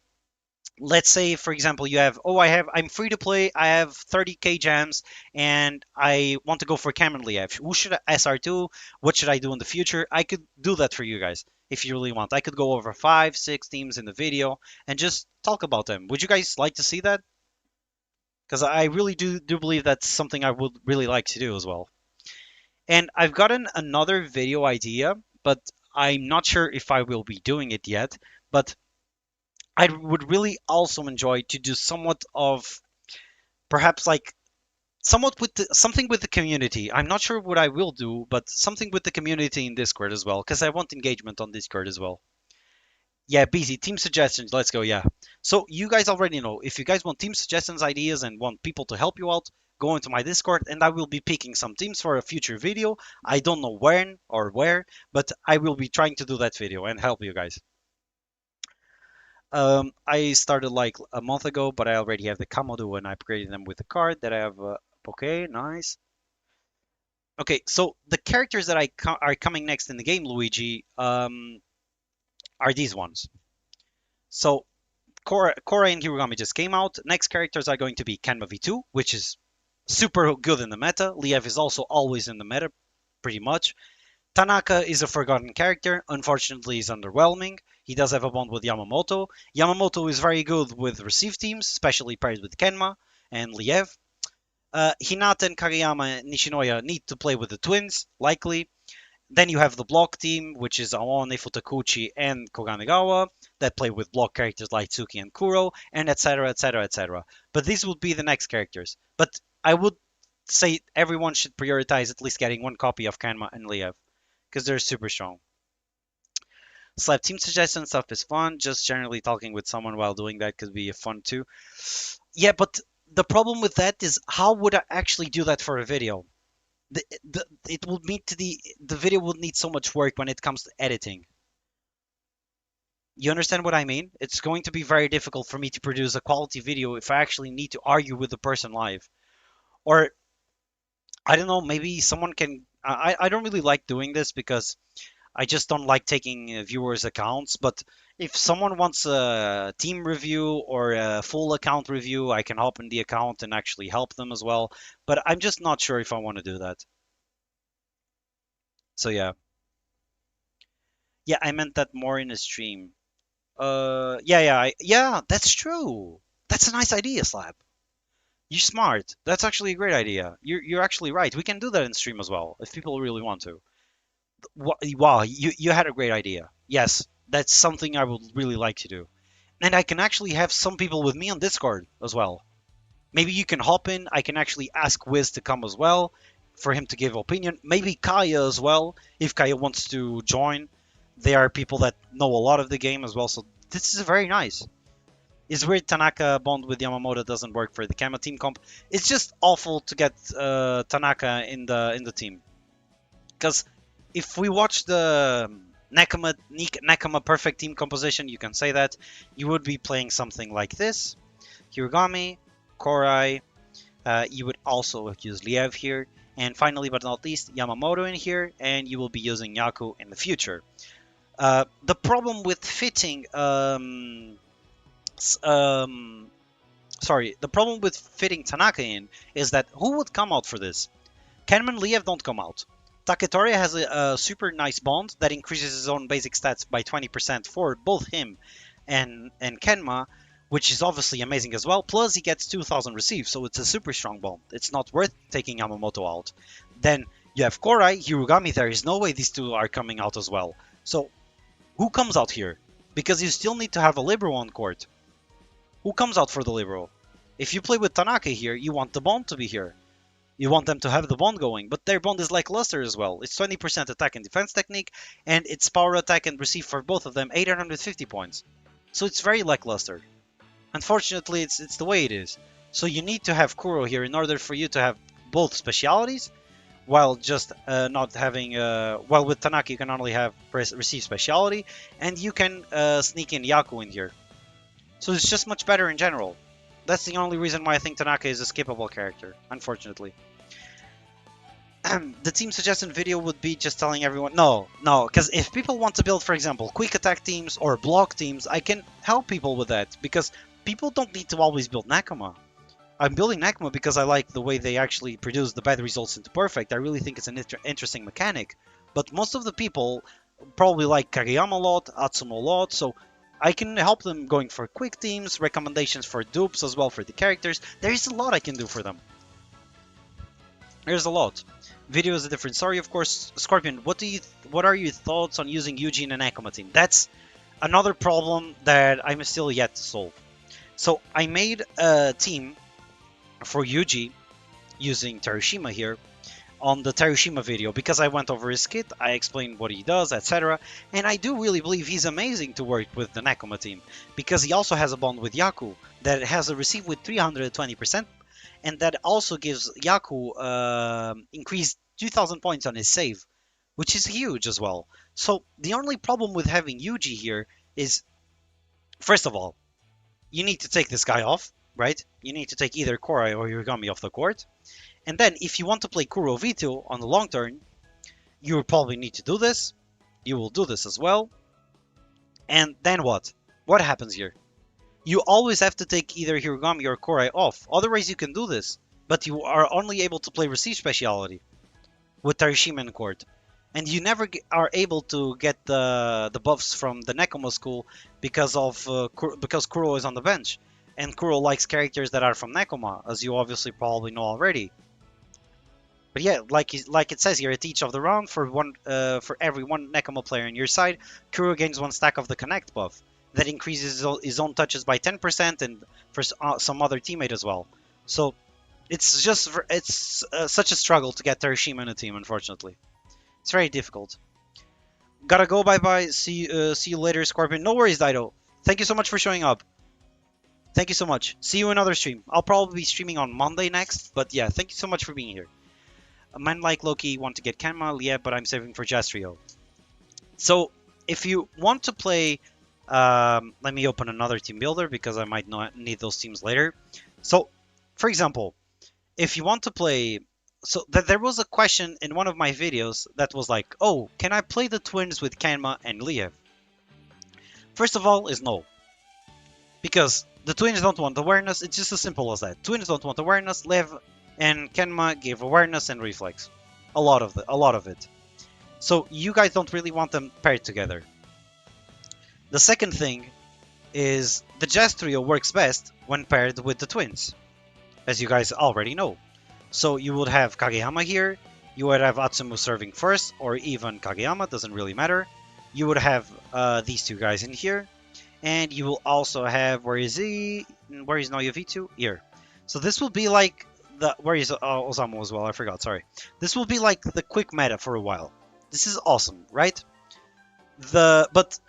let's say for example you have, I'm free to play, I have 30k gems and I want to go for Cameron Liev. Who should I SR2? What should I do in the future? I could do that for you guys if you really want. I could go over 5-6 teams in the video and just talk about them. Would you guys like to see that? Because I really do believe that's something I would really like to do as well. And I've gotten another video idea, but I'm not sure if I will be doing it yet. But I would really also enjoy to do somewhat of, perhaps like somewhat with something with the community. I'm not sure what I will do, but something with the community in Discord as well, because I want engagement on Discord as well. Yeah, BZ, team suggestions, let's go, yeah. So you guys already know, if you guys want team suggestions, ideas, and want people to help you out, go into my Discord, and I will be picking some teams for a future video. I don't know when or where, but I will be trying to do that video and help you guys. I started like a month ago, but I already have the Kamodu and I upgraded them with the card that I have. Okay, nice. Okay, so the characters that are coming next in the game, Luigi, are these ones. So Korra and Hirugami just came out. Next characters are going to be Kenma V2, which is super good in the meta. Liev is also always in the meta, pretty much. Tanaka is a forgotten character. Unfortunately, he's underwhelming. He does have a bond with Yamamoto. Yamamoto is very good with receive teams, especially paired with Kenma and Liev. Hinata and Kageyama and Nishinoya need to play with the twins, likely. Then you have the block team, which is Aone, Futakuchi, and Koganegawa, that play with block characters like Tsuki and Kuro, and etc, etc, etc. But these would be the next characters. But I would say everyone should prioritize at least getting one copy of Kenma and Liev, because they're super strong. Slap team suggestion stuff is fun. Just generally talking with someone while doing that could be fun too. Yeah, but the problem with that is, how would I actually do that for a video? It would need to the video would need so much work when it comes to editing. You understand what I mean? It's going to be very difficult for me to produce a quality video if I actually need to argue with the person live. Or I don't know, maybe someone can. I don't really like doing this because I just don't like taking viewers' accounts. But if someone wants a team review or a full account review, I can hop in the account and actually help them as well. But I'm just not sure if I want to do that. So yeah. Yeah, I meant that more in a stream. Yeah, that's true. That's a nice idea, Slab. You're smart. That's actually a great idea. You're actually right. We can do that in stream as well if people really want to. Wow, you had a great idea. Yes, that's something I would really like to do. And I can actually have some people with me on Discord as well. Maybe you can hop in. I can actually ask Wiz to come as well for him to give opinion. Maybe Kaya as well, if Kaya wants to join. They are people that know a lot of the game as well, so this is very nice. It's weird Tanaka bond with Yamamoto doesn't work for the Kama team comp. It's just awful to get Tanaka in the team. Because if we watch the Nakama perfect team composition, you can say that you would be playing something like this: Hirugami, Korai. You would also use Liev here, and finally but not least, Yamamoto in here, and you will be using Yaku in the future. The problem with fitting, the problem with fitting Tanaka in is that who would come out for this? Kenman and Liev don't come out. Taketori has a super nice bond that increases his own basic stats by 20% for both him and Kenma, which is obviously amazing as well. Plus, he gets 2000 receives, so it's a super strong bond. It's not worth taking Yamamoto out. Then you have Korai, Hirugami. There is no way these two are coming out as well. So, who comes out here? Because you still need to have a Libero on court. Who comes out for the Libero? If you play with Tanaka here, you want the bond to be here. You want them to have the bond going, but their bond is like Luster as well. It's 20% attack and defense technique, and it's power attack and receive for both of them 850 points. So it's very lackluster. Unfortunately, it's the way it is. So you need to have Kuro here in order for you to have both specialities, while just not having... while with Tanaka you can only have receive speciality, and you can sneak in Yaku in here. So it's just much better in general. That's the only reason why I think Tanaka is a skippable character, unfortunately. The team suggestion video would be just telling everyone... No, because if people want to build, for example, quick attack teams or block teams, I can help people with that, because people don't need to always build Nakama. I'm building Nakama because I like the way they actually produce the bad results into perfect. I really think it's an interesting mechanic. But most of the people probably like Kageyama a lot, Atsumo a lot, so I can help them going for quick teams, recommendations for dupes as well for the characters. There is a lot I can do for them. There's a lot. Video is a different story, of course. Scorpion, what are your thoughts on using Yuji in an Akuma team? That's another problem that I'm still yet to solve. So I made a team for Yuji using Terushima here on the Terushima video because I went over his kit, I explained what he does, etc. And I do really believe he's amazing to work with the Nakama team because he also has a bond with Yaku that has a receive with 320%, and that also gives Yaku increased 2000 points on his save, which is huge as well. So the only problem with having Yuji here is, first of all, you need to take this guy off, right? You need to take either Korai or Hirugami off the court. And then if you want to play Kuro V2 on the long turn, you will probably need to do this. You will do this as well. And then what? What happens here? You always have to take either Hirugami or Korai off. Otherwise you can do this. But you are only able to play Receive Speciality with Terushima in court. And you never are able to get the buffs from the Nekoma school because Kuro is on the bench. And Kuro likes characters that are from Nekoma, as you obviously probably know already. But yeah, like it says here, at each of the round, for every one Nekoma player on your side, Kuro gains 1 stack of the Connect buff. That increases his own touches by 10% and for some other teammate as well. So it's just such a struggle to get Terushima in a team, unfortunately. It's very difficult. Gotta go, bye-bye. See you later, Scorpion. No worries, Dido. Thank you so much for showing up. Thank you so much. See you in another stream. I'll probably be streaming on Monday next, but yeah, thank you so much for being here. Men like Loki want to get Kenma, yeah, but I'm saving for Jastrio. So, if you want to play... let me open another team builder because I might not need those teams later. So, for example, if you want to play... So, there was a question in one of my videos that was like, oh, can I play the twins with Kenma and Liev? First of all, is no. Because the twins don't want awareness, it's just as simple as that. Twins don't want awareness, Liev and Kenma give awareness and reflex. A lot of it. So you guys don't really want them paired together. The second thing is the Jazz Trio works best when paired with the twins, as you guys already know. So you would have Kageyama here, you would have Atsumu serving first, or even Kageyama, doesn't really matter. You would have these two guys in here, and you will also have, where is he? Where is Naoyavitu? Here. So this will be like the, where is Osamu as well? I forgot, sorry. This will be like the quick meta for a while. This is awesome, right? But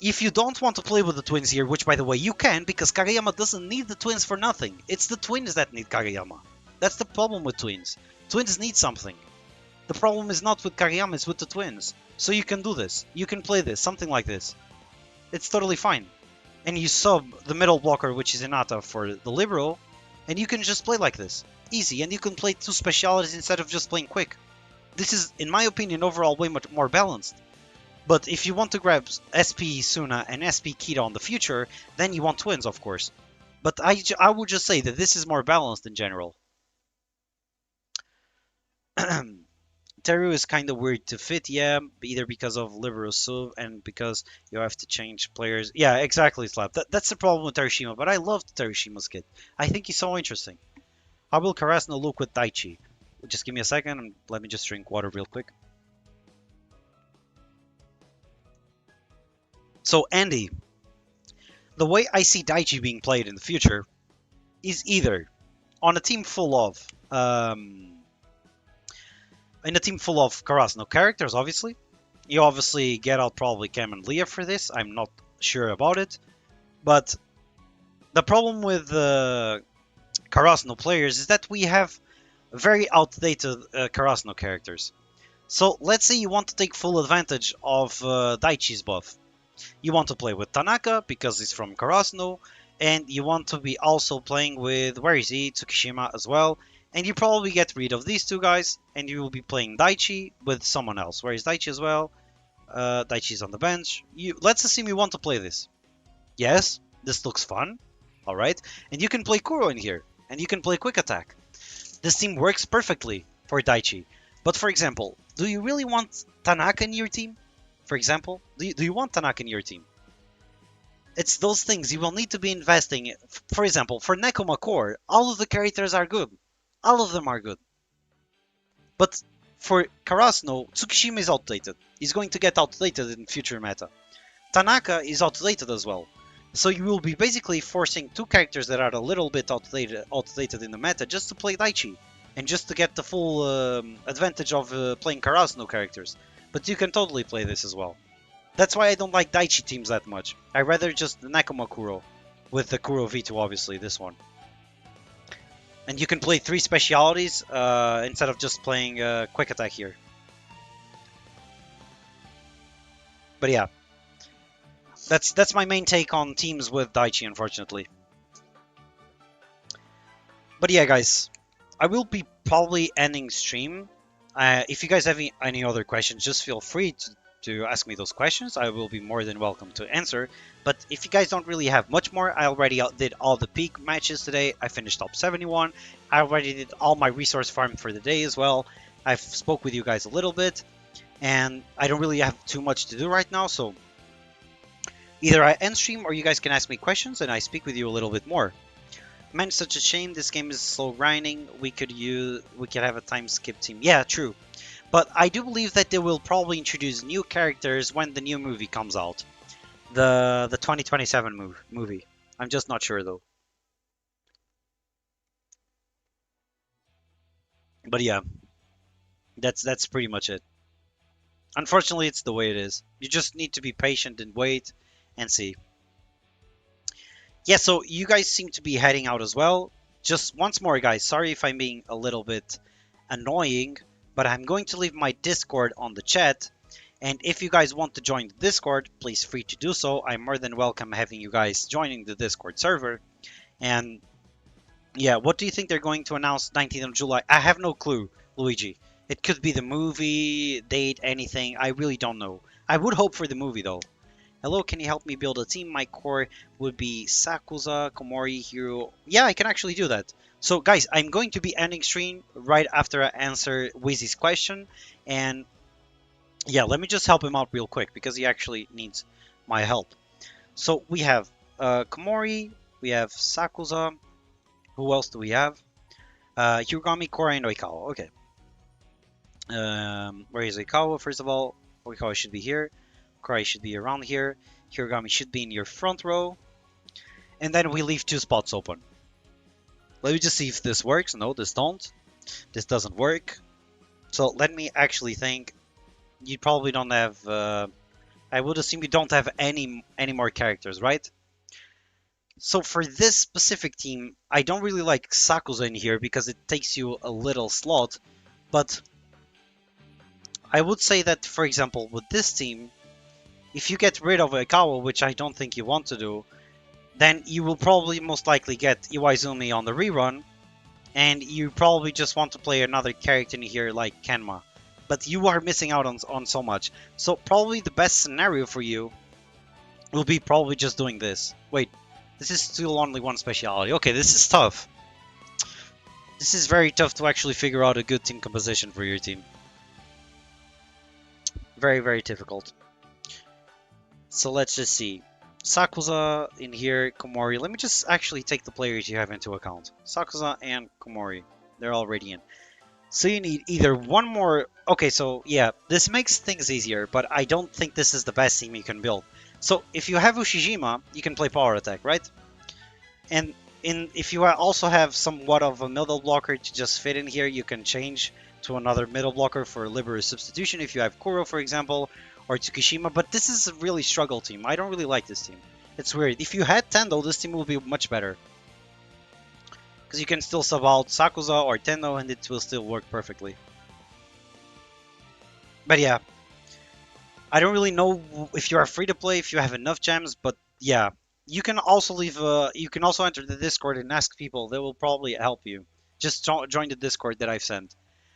if you don't want to play with the twins here, which by the way you can, because Kageyama doesn't need the twins for nothing. It's the twins that need Kageyama. That's the problem with twins. Twins need something. The problem is not with Kageyama, it's with the twins. So you can do this. You can play this, something like this. It's totally fine. And you sub the middle blocker, which is Inata, for the liberal, and you can just play like this. Easy, and you can play two specialities instead of just playing quick. This is, in my opinion, overall way much more balanced. But if you want to grab SP Suna and SP Kita in the future, then you want twins, of course. But I would just say that this is more balanced in general. Teru is kind of weird to fit, yeah, either because of Libero Sub and because you have to change players. Yeah, exactly, Slap. That's the problem with Terushima, but I love Terushima's kit. I think he's so interesting. How will Karasuno look with Daichi? Just give me a second and let me just drink water real quick. So, Andy, the way I see Daichi being played in the future is either on a team full of Karasuno characters, obviously. You obviously get out probably Cam and Leah for this. I'm not sure about it. But the problem with Karasuno players is that we have very outdated Karasuno characters. So let's say you want to take full advantage of Daichi's buff. You want to play with Tanaka because he's from Karasuno, and you want to be also playing with, where is he, Tsukishima as well. And you probably get rid of these two guys, and you will be playing Daichi with someone else. Where is Daichi as well? Daichi's on the bench. Let's assume you want to play this. Yes, this looks fun. Alright. And you can play Kuro in here. And you can play Quick Attack. This team works perfectly for Daichi. But for example, do you really want Tanaka in your team? For example, do you want Tanaka in your team? It's those things you will need to be investing in. For example, for Nekoma Core, all of the characters are good. All of them are good. But for Karasuno, Tsukishima is outdated. He's going to get outdated in future meta. Tanaka is outdated as well. So you will be basically forcing two characters that are a little bit outdated in the meta just to play Daichi. And just to get the full advantage of playing Karasuno characters. But you can totally play this as well. That's why I don't like Daichi teams that much. I rather just the Nekoma Kuro. With the Kuro V2 obviously, this one. And you can play 3 specialities instead of just playing Quick Attack here. But yeah. That's my main take on teams with Daichi, unfortunately. But yeah, guys. I will be probably ending stream. If you guys have any other questions, just feel free to ask me those questions. I will be more than welcome to answer. But if you guys don't really have much more, I already did all the peak matches today. I finished top 71. I already did all my resource farm for the day as well. I've spoke with you guys a little bit. And I don't really have too much to do right now. So either I end stream or you guys can ask me questions and I speak with you a little bit more. Man, such a shame. This game is slow grinding. We could have a time skip team. Yeah, true. But I do believe that they will probably introduce new characters when the new movie comes out. The 2027 movie. I'm just not sure though. But yeah. That's pretty much it. Unfortunately, it's the way it is. You just need to be patient and wait and see. Yeah, so you guys seem to be heading out as well. Just once more, guys, sorry if I'm being a little bit annoying, but I'm going to leave my Discord on the chat. And if you guys want to join the Discord, please free to do so. I'm more than welcome having you guys joining the Discord server. And yeah, what do you think they're going to announce 19th of July? I have no clue, Luigi. It could be the movie, date, anything. I really don't know. I would hope for the movie though. Hello, can you help me build a team? My core would be Sakuza, Komori, Hiro. Yeah, I can actually do that. So guys, I'm going to be ending stream right after I answer Wizzy's question. And yeah, let me just help him out real quick because he actually needs my help. So we have Komori, we have Sakuza. Who else do we have? Hirugami, Korra, and Oikawa. Okay. Where is Oikawa? First of all, Oikawa should be here. Korra should be around here. Hirugami should be in your front row. And then we leave 2 spots open. Let me just see if this works. No, this don't. This doesn't work. So let me actually think. You probably don't have... I would assume you don't have any more characters, right? So for this specific team, I don't really like Sakuza in here because it takes you a little slot. But I would say that, for example, with this team, if you get rid of Oikawa, which I don't think you want to do, then you will probably most likely get Iwaizumi on the rerun, and you probably just want to play another character in here like Kenma. But you are missing out on so much. So probably the best scenario for you will be probably just doing this. Wait, this is still only one speciality. Okay, this is tough. This is very tough to actually figure out a good team composition for your team. Very, very difficult. So let's just see. Sakuza in here, Komori. Let me just actually take the players you have into account. Sakuza and Komori. They're already in. So you need either one more... Okay, so yeah, this makes things easier, but I don't think this is the best team you can build. So if you have Ushijima, you can play Power Attack, right? And if you also have somewhat of a middle blocker to just fit in here, you can change to another middle blocker for Liberous Substitution if you have Kuro, for example, or Tsukishima. But this is a really struggle team. I don't really like this team. It's weird. If you had Tendo, this team will be much better. Because you can still sub out Sakuza or Tendo and it will still work perfectly. But yeah, I don't really know if you are free to play, if you have enough gems, but yeah. You can also leave. You can also enter the Discord and ask people. They will probably help you. Just join the Discord that I've sent.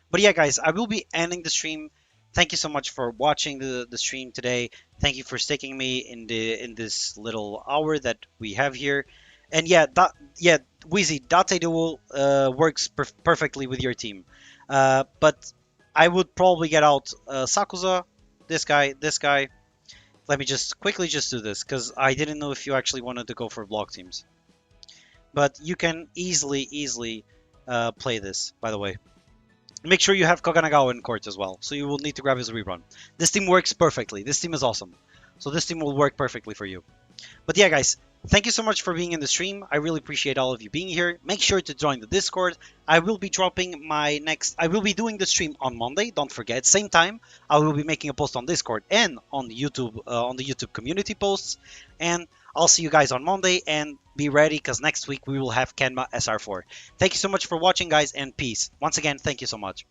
But yeah, guys, I will be ending the stream. Thank you so much for watching the stream today. Thank you for sticking me in this little hour that we have here. And yeah, Wheezy, Date Duel works perfectly with your team. But I would probably get out Sakuza, this guy. Let me just quickly just do this, because I didn't know if you actually wanted to go for block teams. But you can easily play this, by the way. Make sure you have Koganagawa in court as well, so you will need to grab his rerun. This team works perfectly. This team is awesome. So this team will work perfectly for you. But yeah, guys, thank you so much for being in the stream. I really appreciate all of you being here. Make sure to join the Discord. I will be dropping I will be doing the stream on Monday. Don't forget. Same time, I will be making a post on Discord and on YouTube, on the YouTube community posts. And I'll see you guys on Monday. And be ready, because next week we will have Kenma SR4. Thank you so much for watching, guys, and peace. Once again, thank you so much.